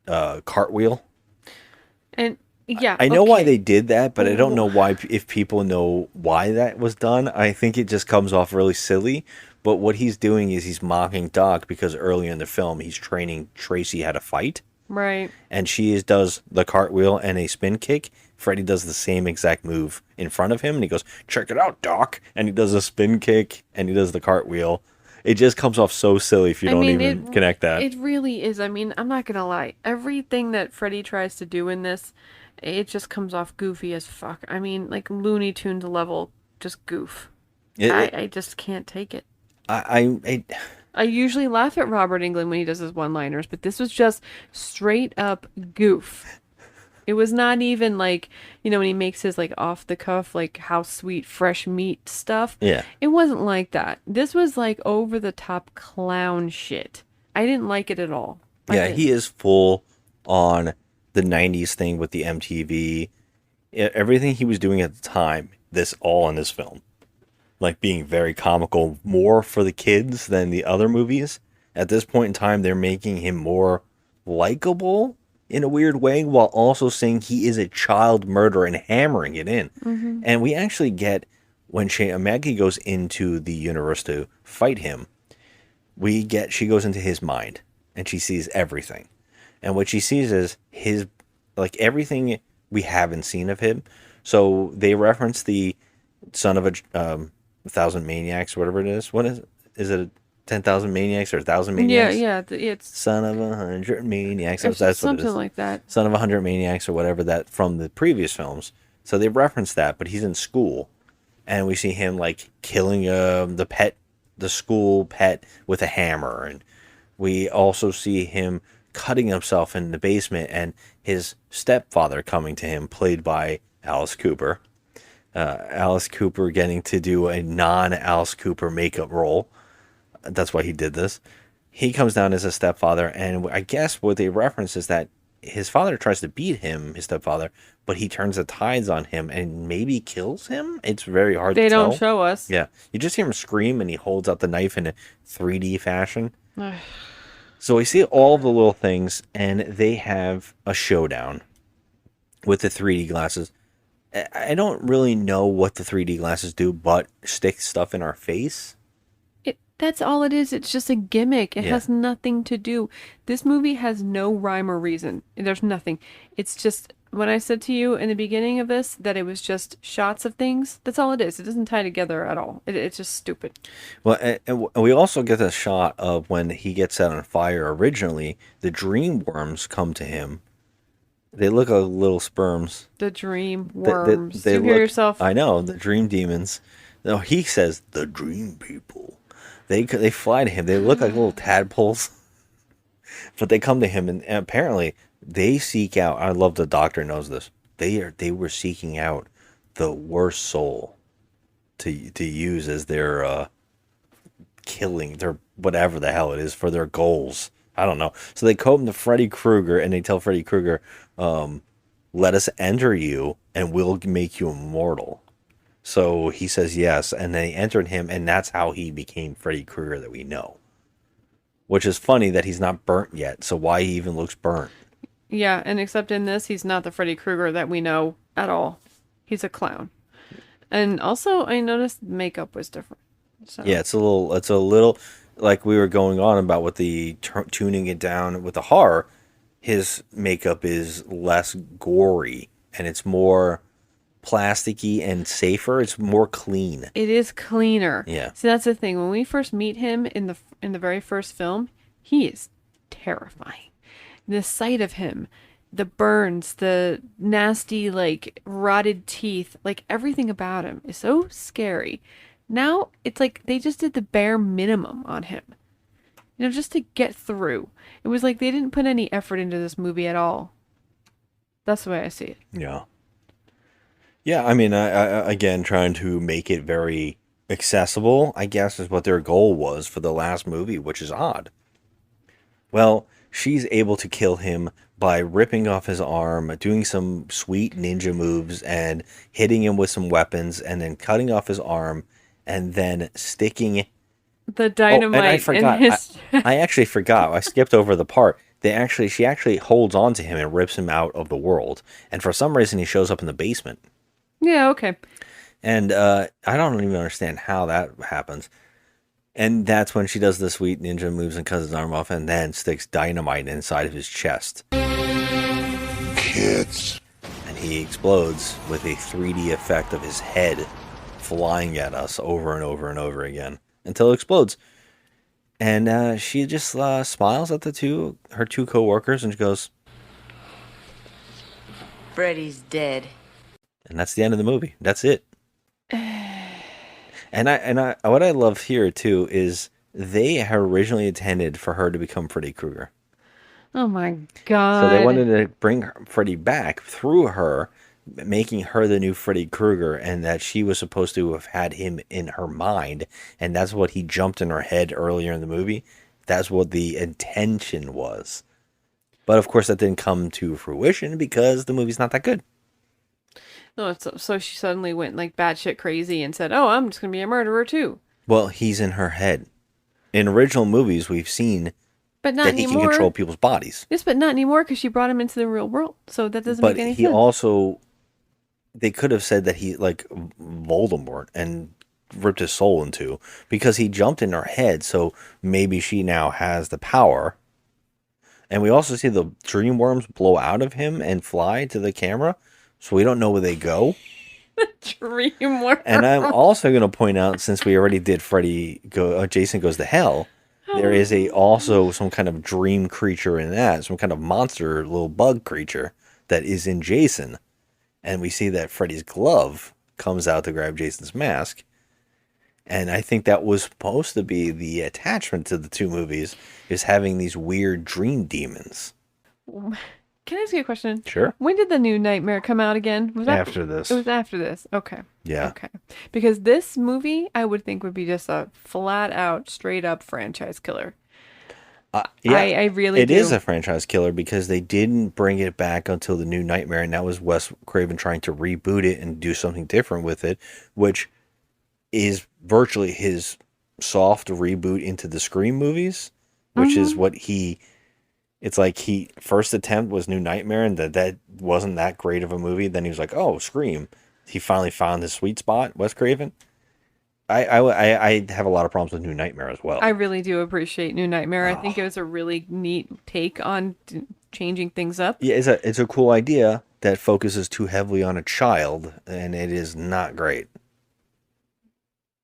cartwheel. And yeah, I know why okay. they did that, but I don't know why, if people know why that was done. I think it just comes off really silly. But what he's doing is he's mocking Doc because early in the film he's training Tracy how to fight. Right. And does the cartwheel and a spin kick. Freddy does the same exact move in front of him, and he goes, "Check it out, Doc." And he does a spin kick, and he does the cartwheel. It just comes off so silly if you don't even connect that. It really is. I mean, I'm not gonna lie. Everything that Freddy tries to do in this, it just comes off goofy as fuck. I mean, like Looney Tunes level, just goof. I just can't take it. I usually laugh at Robert Englund when he does his one-liners, but this was just straight up goof. It was not even like, when he makes his like off the cuff, like how sweet fresh meat stuff. Yeah. It wasn't like that. This was like over the top clown shit. I didn't like it at all. Yeah, he is full on the 90s thing with the MTV. Everything he was doing at the time, all in this film. Like being very comical, more for the kids than the other movies. At this point in time, they're making him more likable in a weird way, while also saying he is a child murderer and hammering it in. Mm-hmm. And we actually get, when Maggie goes into the universe to fight him, she goes into his mind and she sees everything. And what she sees is like everything we haven't seen of him. So they reference the son of a 1,000 maniacs, whatever it is. What is it? Is it 10,000 maniacs or 1,000 maniacs? Yeah, it's son of 100 maniacs. It's That's something what it is. like that. Son of 100 maniacs or whatever, that from the previous films. So they reference that, but he's in school, and we see him like killing the school pet with a hammer, and we also see him cutting himself in the basement, and his stepfather coming to him, played by Alice Cooper. Alice Cooper getting to do a non-Alice Cooper makeup role. That's why he did this. He comes down as a stepfather, and I guess what they reference is that his father tries to beat him, his stepfather, but he turns the tides on him and maybe kills him. It's very hard to tell. They don't show us. Yeah. You just hear him scream, and he holds out the knife in a 3D fashion. So we see all the little things, and they have a showdown with the 3D glasses. I don't really know what the 3D glasses do, but stick stuff in our face. That's all it is. It's just a gimmick. It has nothing to do. This movie has no rhyme or reason. There's nothing. It's just, when I said to you in the beginning of this that it was just shots of things, that's all it is. It doesn't tie together at all. It's just stupid. Well, and we also get a shot of when he gets set on fire originally, the dream worms come to him. They look like little sperms. The dream worms. They you hear yourself? I know, the dream demons. No, he says the dream people. They fly to him. They look like little tadpoles, but they come to him, and apparently they seek out. I love the Doctor knows this. They were seeking out the worst soul to use as their killing, their whatever the hell it is, for their goals. I don't know. So they come to Freddy Krueger, and they tell Freddy Krueger, "Let us enter you, and we'll make you immortal." So he says yes, and they entered him, and that's how he became Freddy Krueger that we know. Which is funny that he's not burnt yet, so why he even looks burnt? Yeah, and except in this, he's not the Freddy Krueger that we know at all. He's a clown. And also, I noticed makeup was different. So. Yeah, it's a little, like we were going on about with the tuning it down with the horror. His makeup is less gory, and it's more plasticky and safer. It's more clean. It is cleaner. Yeah. See, that's the thing. When we first meet him in the very first film, he is terrifying. The sight of him, the burns, the nasty, like, rotted teeth, like, everything about him is so scary. Now, it's like they just did the bare minimum on him. Just to get through. It was like they didn't put any effort into this movie at all. That's the way I see it. Yeah. Yeah, I mean, again, trying to make it very accessible, I guess, is what their goal was for the last movie, which is odd. Well, she's able to kill him by ripping off his arm, doing some sweet ninja moves, and hitting him with some weapons, and then cutting off his arm, and then sticking. The Oh, and I dynamite in forgot. his. I actually forgot. I skipped over the part. She actually holds on to him and rips him out of the world. And for some reason, he shows up in the basement. Yeah, okay. And I don't even understand how that happens. And that's when she does the sweet ninja moves and cuts his arm off and then sticks dynamite inside of his chest. Kids. And he explodes with a 3D effect of his head flying at us over and over and over again until it explodes. And she just smiles at her two co-workers, and she goes, Freddy's dead. and that's the end of the movie. That's it. And I what I love here too is they had originally intended for her to become Freddy Krueger. Oh my god. So they wanted to bring Freddy back through her, making her the new Freddy Krueger, and that she was supposed to have had him in her mind, and that's what he jumped in her head earlier in the movie. That's what the intention was. But of course that didn't come to fruition because the movie's not that good. No, so she suddenly went like batshit crazy and said, "Oh, I'm just gonna be a murderer too." Well, he's in her head. In original movies, we've seen But not that he anymore. can control people's bodies. Yes, but not anymore because she brought him into the real world. So that doesn't But make any he sense. also, they could have said that he like Voldemort and ripped his soul in two because he jumped in her head. So maybe she now has the power. And we also see the dream worms blow out of him and fly to the camera. So we don't know where they go. Dream worm. And I'm also going to point out, since we already did Jason Goes to Hell, there is also some kind of dream creature in that, some kind of monster, little bug creature that is in Jason. And we see that Freddy's glove comes out to grab Jason's mask. And I think that was supposed to be the attachment to the two movies, is having these weird dream demons. Can I ask you a question? Sure. When did the new Nightmare come out again? Was that After this. It was after this. Okay. Yeah. Okay. Because this movie, I would think, would be just a flat out, straight up franchise killer. Yeah, I really It do. is a franchise killer because they didn't bring it back until the new Nightmare, and that was Wes Craven trying to reboot it and do something different with it, which is virtually his soft reboot into the Scream movies, which is what it's like he first attempt was New Nightmare, and that wasn't that great of a movie. Then he was like, oh, Scream. He finally found his sweet spot, Wes Craven. I have a lot of problems with New Nightmare as well. I really do appreciate New Nightmare. I think it was a really neat take on changing things up. Yeah, it's a cool idea that focuses too heavily on a child, and it is not great.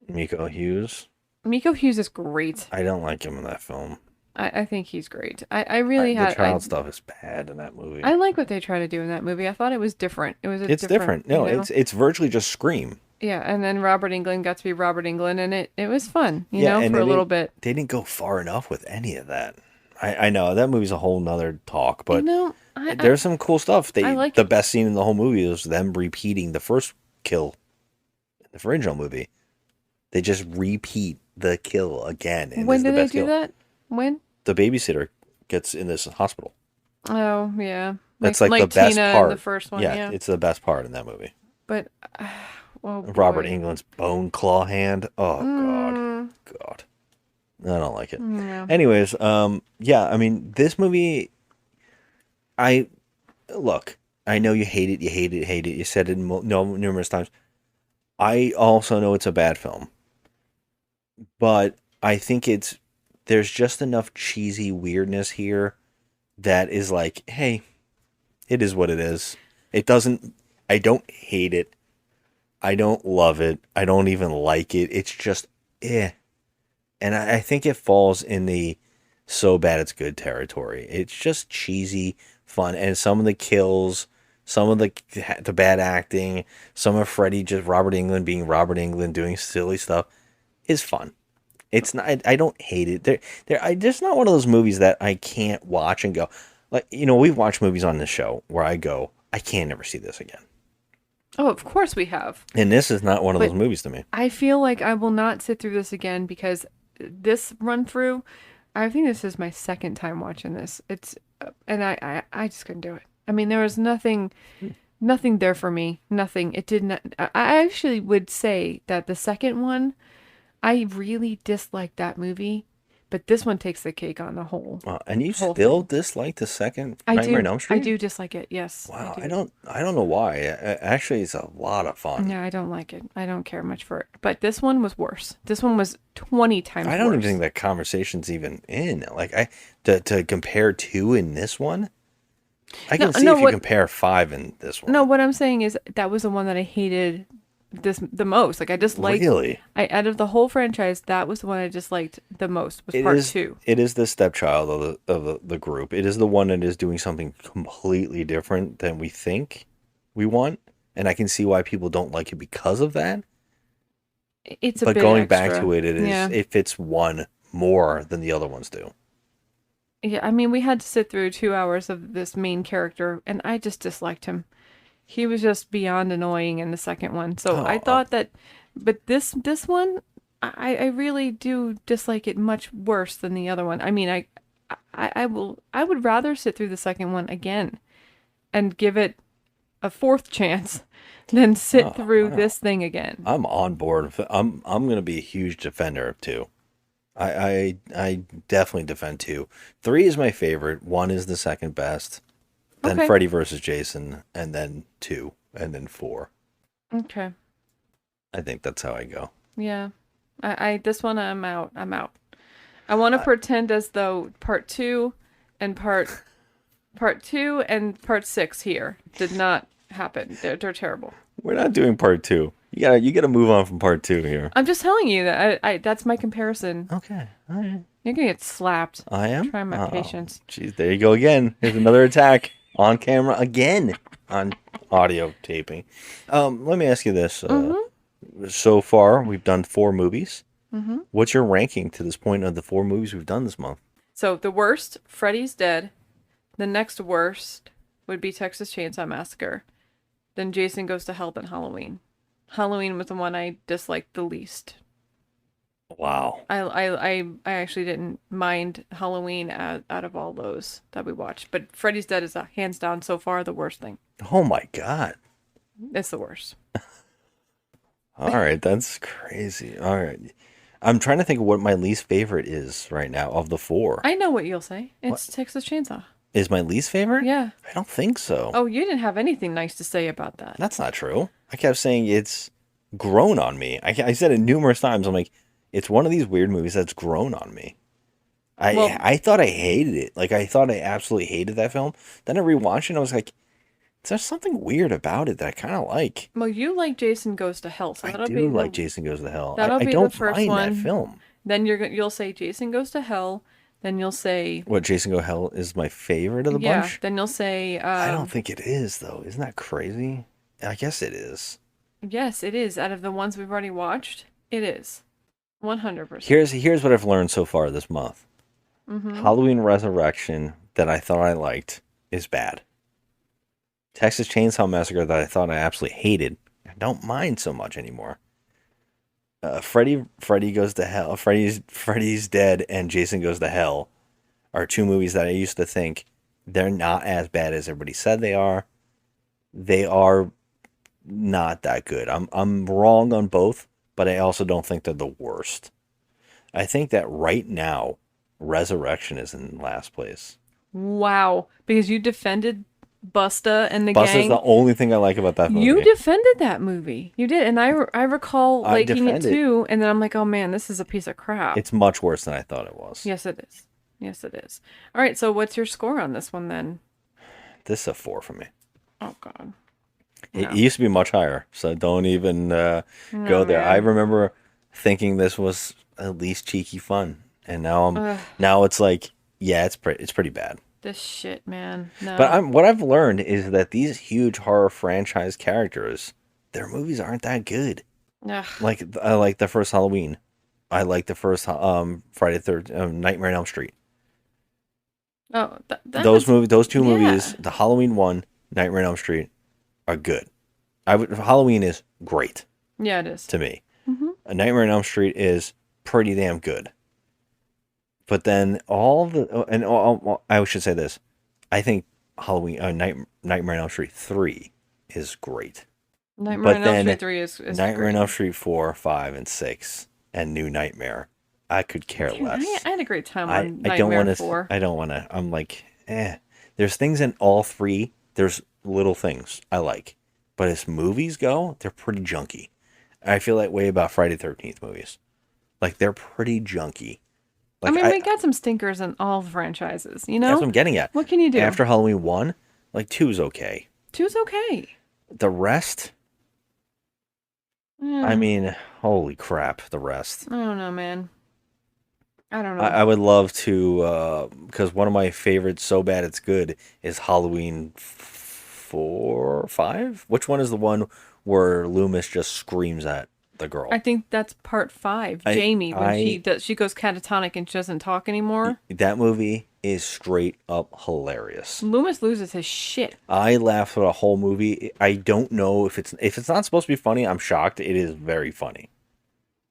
Miko Hughes. Miko Hughes is great. I don't like him in that film. I think he's great. I really The had child stuff is bad in that movie. I like what they try to do in that movie. I thought it was different. It was It's different. No, it's virtually just Scream. Yeah, and then Robert Englund got to be Robert Englund, and it was fun, you know, and for they a little didn't- bit. They didn't go far enough with any of that. I know that movie's a whole nother talk, but there's some cool stuff. I like the it. best scene in the whole movie is them repeating the first kill in the original movie. They just repeat the kill again. And When it's the did they best do kill. that? When? The babysitter gets in this hospital. Oh, yeah. That's like the best Tina part. in the first one, yeah. It's the best part in that movie. But, well, Robert boy. Englund's bone claw hand. Oh God. I don't like it. Yeah. Anyways, yeah, I mean, this movie, I know you hate it, you said it numerous times. I also know it's a bad film. But I think there's just enough cheesy weirdness here that is like, hey, it is what it is. I don't hate it. I don't love it. I don't even like it. It's just, eh. And I think it falls in the so bad it's good territory. It's just cheesy fun. And some of the kills, some of the bad acting, some of Freddy, just Robert Englund being Robert Englund doing silly stuff is fun. It's not, I don't hate it. They're just not one of those movies that I can't watch and go, like, we've watched movies on this show where I go, I can't ever see this again. Oh, of course we have. And this is not one of But those movies to me. I feel like I will not sit through this again because this run through, I think this is my second time watching this. And I just couldn't do it. I mean, there was nothing there for me. Nothing. It did not. I actually would say that the second one, I really disliked that movie, but this one takes the cake on the whole. And you whole still thing. dislike the second I Nightmare on do. Elm Street? I do dislike it. Yes. Wow, I I do. don't know why. Actually, it's a lot of fun. No, I don't like it. I don't care much for it. But this one was worse. This one was 20 times worse. I don't even think that conversation's even in. Like to compare 2 in this one, I can see if you compare 5 in this one. No, what I'm saying is that was the one that I hated the most. Like I disliked. Really? Out of the whole franchise, that was the one I disliked the most. Was part 2. It is the stepchild of the group. It is the one that is doing something completely different than we think we want, and I can see why people don't like it because of that. It's a but bit going extra. back to it, Yeah. it fits one more than the other ones do. Yeah, I mean, we had to sit through 2 hours of this main character, and I just disliked him. He was just beyond annoying in the second one. So I thought that, but this one, I really do dislike it much worse than the other one. I mean, I would rather sit through the second one again, and give it a 4th chance, than sit through this thing again. I'm on board. I'm gonna be a huge defender of 2. I definitely defend 2. 3 is my favorite. 1 is the second best. Then Okay. Freddy versus Jason, and then 2, and then 4. Okay. I think that's how I go. Yeah. I this one I'm out. I want to pretend as though part 2 and part 2 and part 6 here did not happen. They're terrible. We're not doing part 2. You gotta move on from part 2 here. I'm just telling you that I that's my comparison. Okay. All right. You're gonna get slapped. I am. Try my patience. Jeez, there you go again. Here's another attack on camera again on audio taping. Let me ask you this. So far, we've done 4 movies. Mm-hmm. What's your ranking to this point of the 4 movies we've done this month? So the worst, Freddy's Dead. The next worst would be Texas Chainsaw Massacre. Then Jason Goes to Hell, then Halloween. Halloween was the one I disliked the least. Wow. I actually didn't mind Halloween out of all those that we watched. But Freddy's Dead is hands down so far the worst thing. Oh my God. It's the worst. All right, that's crazy. All right. I'm trying to think of what my least favorite is right now of the 4. I know what you'll say. It's Texas Chainsaw. Is my least favorite? Yeah. I don't think so. Oh, you didn't have anything nice to say about that. That's not true. I kept saying it's grown on me. I said it numerous times. I'm like, it's one of these weird movies that's grown on me. I thought I hated it. Like, I thought I absolutely hated that film. Then I rewatched it and I was like, there's something weird about it that I kind of like. Well, you like Jason Goes to Hell. So I do like Jason Goes to Hell. That'll I be don't the first mind one. that film. Then you'll say Jason Goes to Hell. Then you'll say What, Jason Go to Hell is my favorite of the bunch? Then you'll say I don't think it is, though. Isn't that crazy? I guess it is. yes, it is. Out of the ones we've already watched, it is 100%. Here's what I've learned so far this month. Mm-hmm. Halloween Resurrection that I thought I liked is bad. Texas Chainsaw Massacre that I thought I absolutely hated, I don't mind so much anymore. Freddy Goes to Hell, Freddy's Dead, and Jason Goes to Hell are 2 movies that I used to think they're not as bad as everybody said they are. They are not that good. I'm wrong on both, but I also don't think they're the worst. I think that right now, Resurrection is in last place. Wow, because you defended Busta and the Busta's gang. the only thing I like about that movie. You defended that movie. You did, and I recall I liking it defend it. too. And then I'm like, oh man, this is a piece of crap. It's much worse than I thought it was. Yes, it is. Yes, it is. All right, so what's your score on this one then? This is a 4 for me. Oh God. It used to be much higher, so don't even go there. man. I remember thinking this was at least cheeky fun, and now it's like, yeah, it's pretty bad. This shit, man. No. But what I've learned is that these huge horror franchise characters, their movies aren't that good. Ugh. Like I like the first Halloween, I like the first Friday the 13th, Nightmare on Elm Street. Oh, Those 2 movies, the Halloween one, Nightmare on Elm Street, are good. Halloween is great Yeah, it is. to me. A Nightmare on Elm Street is pretty damn good. But then I should say this. I think Nightmare on Elm Street 3 is great. Nightmare on But Elm then Street 3 is Nightmare great. on Elm Street 4, 5, and 6, and New Nightmare, I could care Dude, less. I had a great time I on don't Nightmare want 4. to. I don't want to. I'm like, There's things in all three. There's little things I like, but as movies go, they're pretty junky. I feel that way about Friday 13th movies. Like they're pretty junky. Like, we got some stinkers in all the franchises, you know? That's what I'm getting at. What can you do? After Halloween 1, like 2's okay. 2's okay. The rest, I mean, holy crap, the rest. I don't know, man. I don't know. I would love to, because one of my favorites, so bad it's good, is Halloween 4, 5? Which one is the one where Loomis just screams at the girl? I think that's part 5. Jamie, when she goes catatonic and she doesn't talk anymore. That movie is straight up hilarious. Loomis loses his shit. I laughed for the whole movie. I don't know if it's not supposed to be funny. I'm shocked. It is very funny.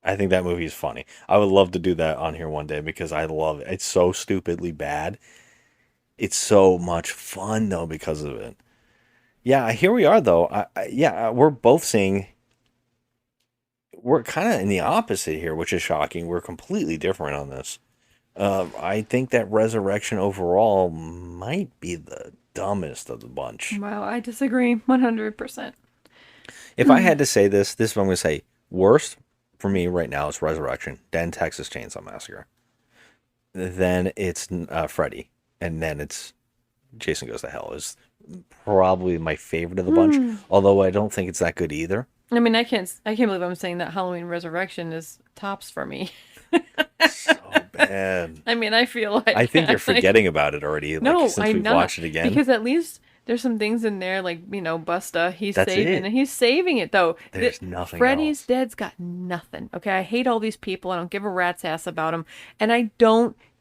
I think that movie is funny. I would love to do that on here one day because I love it. It's so stupidly bad. It's so much fun though because of it. Yeah, here we are though. We're both saying we're kind of in the opposite here, which is shocking. We're completely different on this. I think that Resurrection overall might be the dumbest of the bunch. Wow, I disagree 100%. If I had to say this is what I'm going to say. Worst for me right now is Resurrection, then Texas Chainsaw Massacre. Then it's Freddy, and then it's Jason Goes to Hell is probably my favorite of the bunch, although I don't think it's that good either. I mean, I can't believe I'm saying that Halloween Resurrection is tops for me. So bad. I mean, I feel like I think you're forgetting about it already. No, Since I'm we've not. Watched it again. Because at least there's some things in there, like, you know, Busta, That's it. he's saving it, though. There's nothing Freddy's else. dead's got nothing, okay? I hate all these people. I don't give a rat's ass about them. And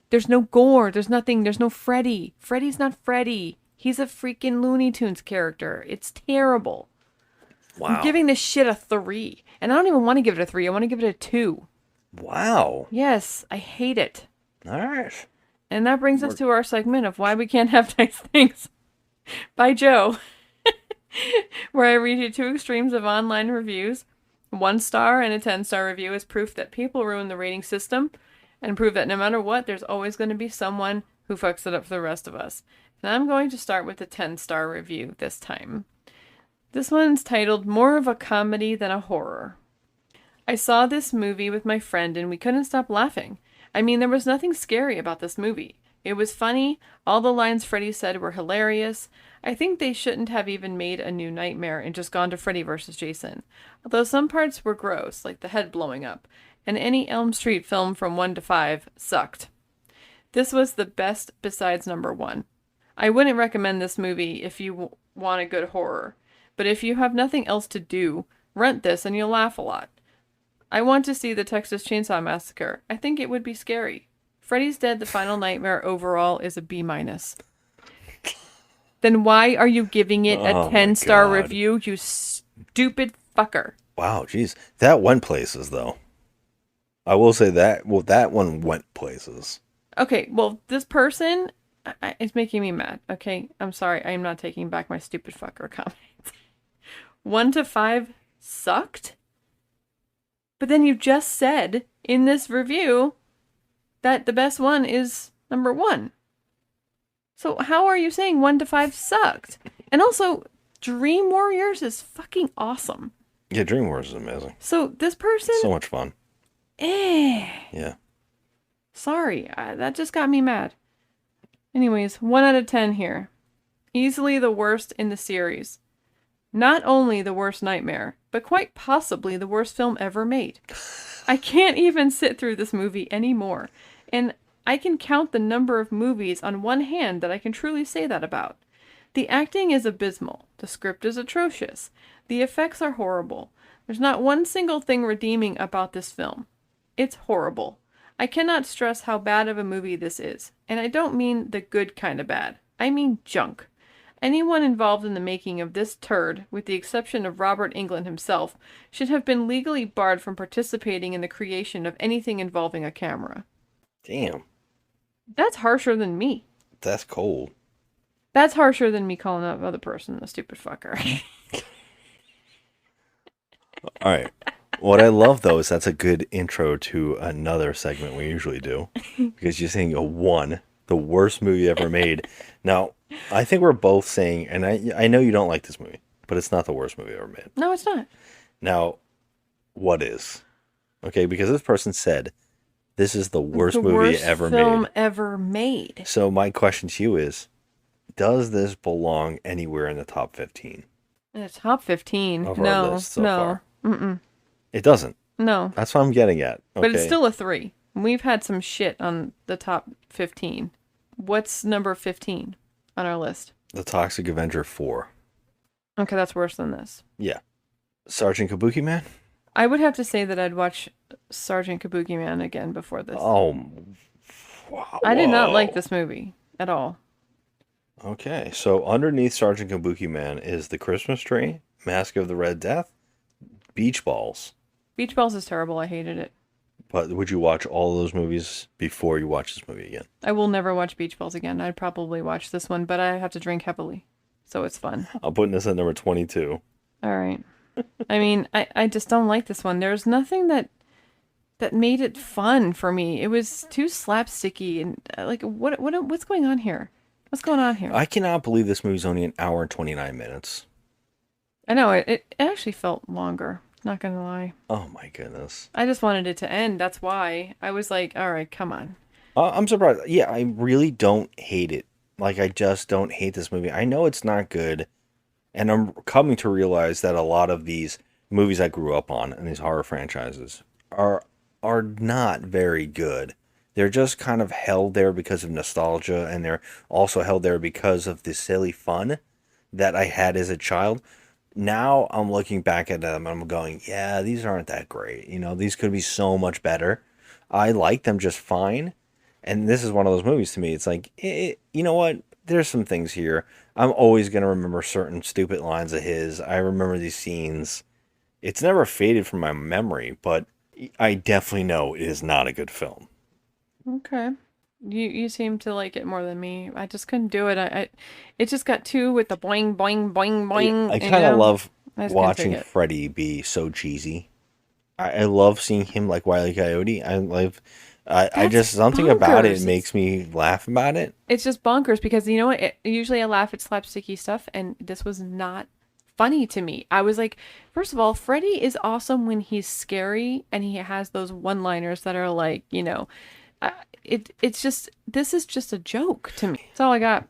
there's no gore. There's nothing. There's no Freddy. Freddy's not Freddy. He's a freaking Looney Tunes character. It's terrible. Wow. I'm giving this shit a 3. And I don't even want to give it a 3. I want to give it a 2. Wow. Yes, I hate it. All right. And that brings us to our segment of Why We Can't Have Nice Things by Joe, where I read you 2 extremes of online reviews. 1 star and a 10-star review is proof that people ruin the rating system and prove that no matter what, there's always going to be someone who fucks it up for the rest of us. And I'm going to start with the 10-star review this time. This one's titled More of a Comedy Than a Horror. I saw this movie with my friend and we couldn't stop laughing. I mean, there was nothing scary about this movie. It was funny. All the lines Freddy said were hilarious. I think they shouldn't have even made a new Nightmare and just gone to Freddy vs. Jason. Although some parts were gross, like the head blowing up. And any Elm Street film from 1 to 5 sucked. This was the best besides number 1. I wouldn't recommend this movie if you want a good horror. But if you have nothing else to do, rent this and you'll laugh a lot. I want to see the Texas Chainsaw Massacre. I think it would be scary. Freddy's Dead: The Final Nightmare overall is a B-. Then why are you giving it a 10-star review, you stupid fucker? Wow, jeez. That went places, though. I will say that. Well, that one went places. Okay, well, this person is making me mad. Okay, I'm sorry. I am not taking back my stupid fucker comment. 1 to 5 sucked? But then you just said in this review that the best one is number 1. So how are you saying 1 to 5 sucked? And also, Dream Warriors is fucking awesome. Yeah, Dream Wars is amazing. So this person... So much fun. Yeah. Sorry, that just got me mad. Anyways, 1 out of 10 here. Easily the worst in the series. Not only the worst Nightmare, but quite possibly the worst film ever made. I can't even sit through this movie anymore. And I can count the number of movies on one hand that I can truly say that about. The acting is abysmal. The script is atrocious. The effects are horrible. There's not one single thing redeeming about this film. It's horrible. I cannot stress how bad of a movie this is. And I don't mean the good kind of bad. I mean junk. Anyone involved in the making of this turd, with the exception of Robert Englund himself, should have been legally barred from participating in the creation of anything involving a camera. Damn. That's harsher than me. That's cold. That's harsher than me calling that other person a stupid fucker. All right. What I love, though, is that's a good intro to another segment we usually do. Because you're saying the worst movie ever made. Now, I think we're both saying, and I know you don't like this movie, but it's not the worst movie ever made. No, it's not. Now, what is? Okay, because this person said, this is the worst movie ever made. Film ever made. So my question to you is, does this belong anywhere in the top 15? In the top 15? Of our list so far? Mm-mm. It doesn't. No. That's what I'm getting at. Okay. But it's still a 3. We've had some shit on the top 15. What's number 15 on our list? The Toxic Avenger 4. Okay, that's worse than this. Yeah. Sergeant Kabuki Man? I would have to say that I'd watch Sergeant Kabuki Man again before this. Oh, wow. I did not like this movie at all. Okay, so underneath Sergeant Kabuki Man is The Christmas Tree, Mask of the Red Death, Beach Balls. Beach Balls is terrible. I hated it. But would you watch all of those movies before you watch this movie again? I will never watch Beach Balls again. I'd probably watch this one, but I have to drink heavily. So it's fun. I'm putting this at number 22. All right. I mean, I just don't like this one. There's nothing that made it fun for me. It was too slapsticky and like what's going on here? What's going on here? I cannot believe this movie's only an hour and 29 minutes. I know it actually felt longer. Not gonna lie. Oh my goodness. I just wanted it to end. That's why I was like, all right, come on. I'm surprised. Yeah, I really don't hate it. Like, I just don't hate this movie. I know it's not good. And I'm coming to realize that a lot of these movies I grew up on and these horror franchises are not very good. They're just kind of held there because of nostalgia, and they're also held there because of the silly fun that I had as a child. Now I'm looking back at them and I'm going, yeah, these aren't that great. You know, these could be so much better. I like them just fine. And this is one of those movies to me. It's like, you know what? There's some things here. I'm always going to remember certain stupid lines of his. I remember these scenes. It's never faded from my memory, but I definitely know it is not a good film. Okay. You seem to like it more than me. I just couldn't do it. It just got too with the boing, boing, boing, boing. I kind of love watching Freddy be so cheesy. I love seeing him like Wile E. Coyote. I just, something about it makes me laugh about it. It's just bonkers because, you know what? Usually I laugh at slapsticky stuff, and this was not funny to me. I was like, first of all, Freddy is awesome when he's scary, and he has those one-liners that are like, you know, it's just, this is just a joke to me. That's all I got.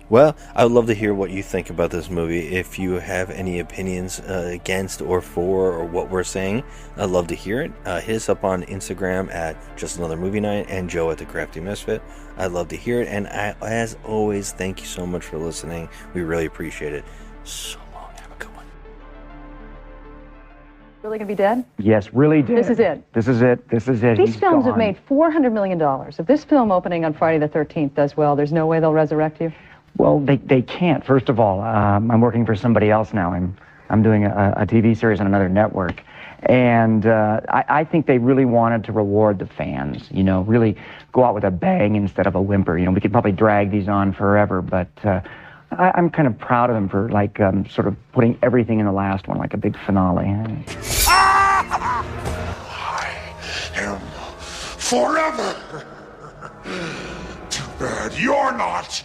Well, I would love to hear what you think about this movie. If you have any opinions against or for or what we're saying, I'd love to hear it. Hit us up on Instagram at Just Another Movie Night and Joe at The Crafty Misfit. I'd love to hear it. And as always, thank you so much for listening. We really appreciate it. So long. Have a good one. Really gonna be dead? Yes, really dead. This is it. This is it. This is it. These films have made $400 million. If this film opening on Friday the 13th does well, there's no way they'll resurrect you? Well, they can't. First of all, I'm working for somebody else now. I'm doing a TV series on another network. And I think they really wanted to reward the fans, you know, really go out with a bang instead of a whimper. You know, we could probably drag these on forever, but I'm kind of proud of them for, like, sort of putting everything in the last one, like a big finale. I am forever. Too bad you're not.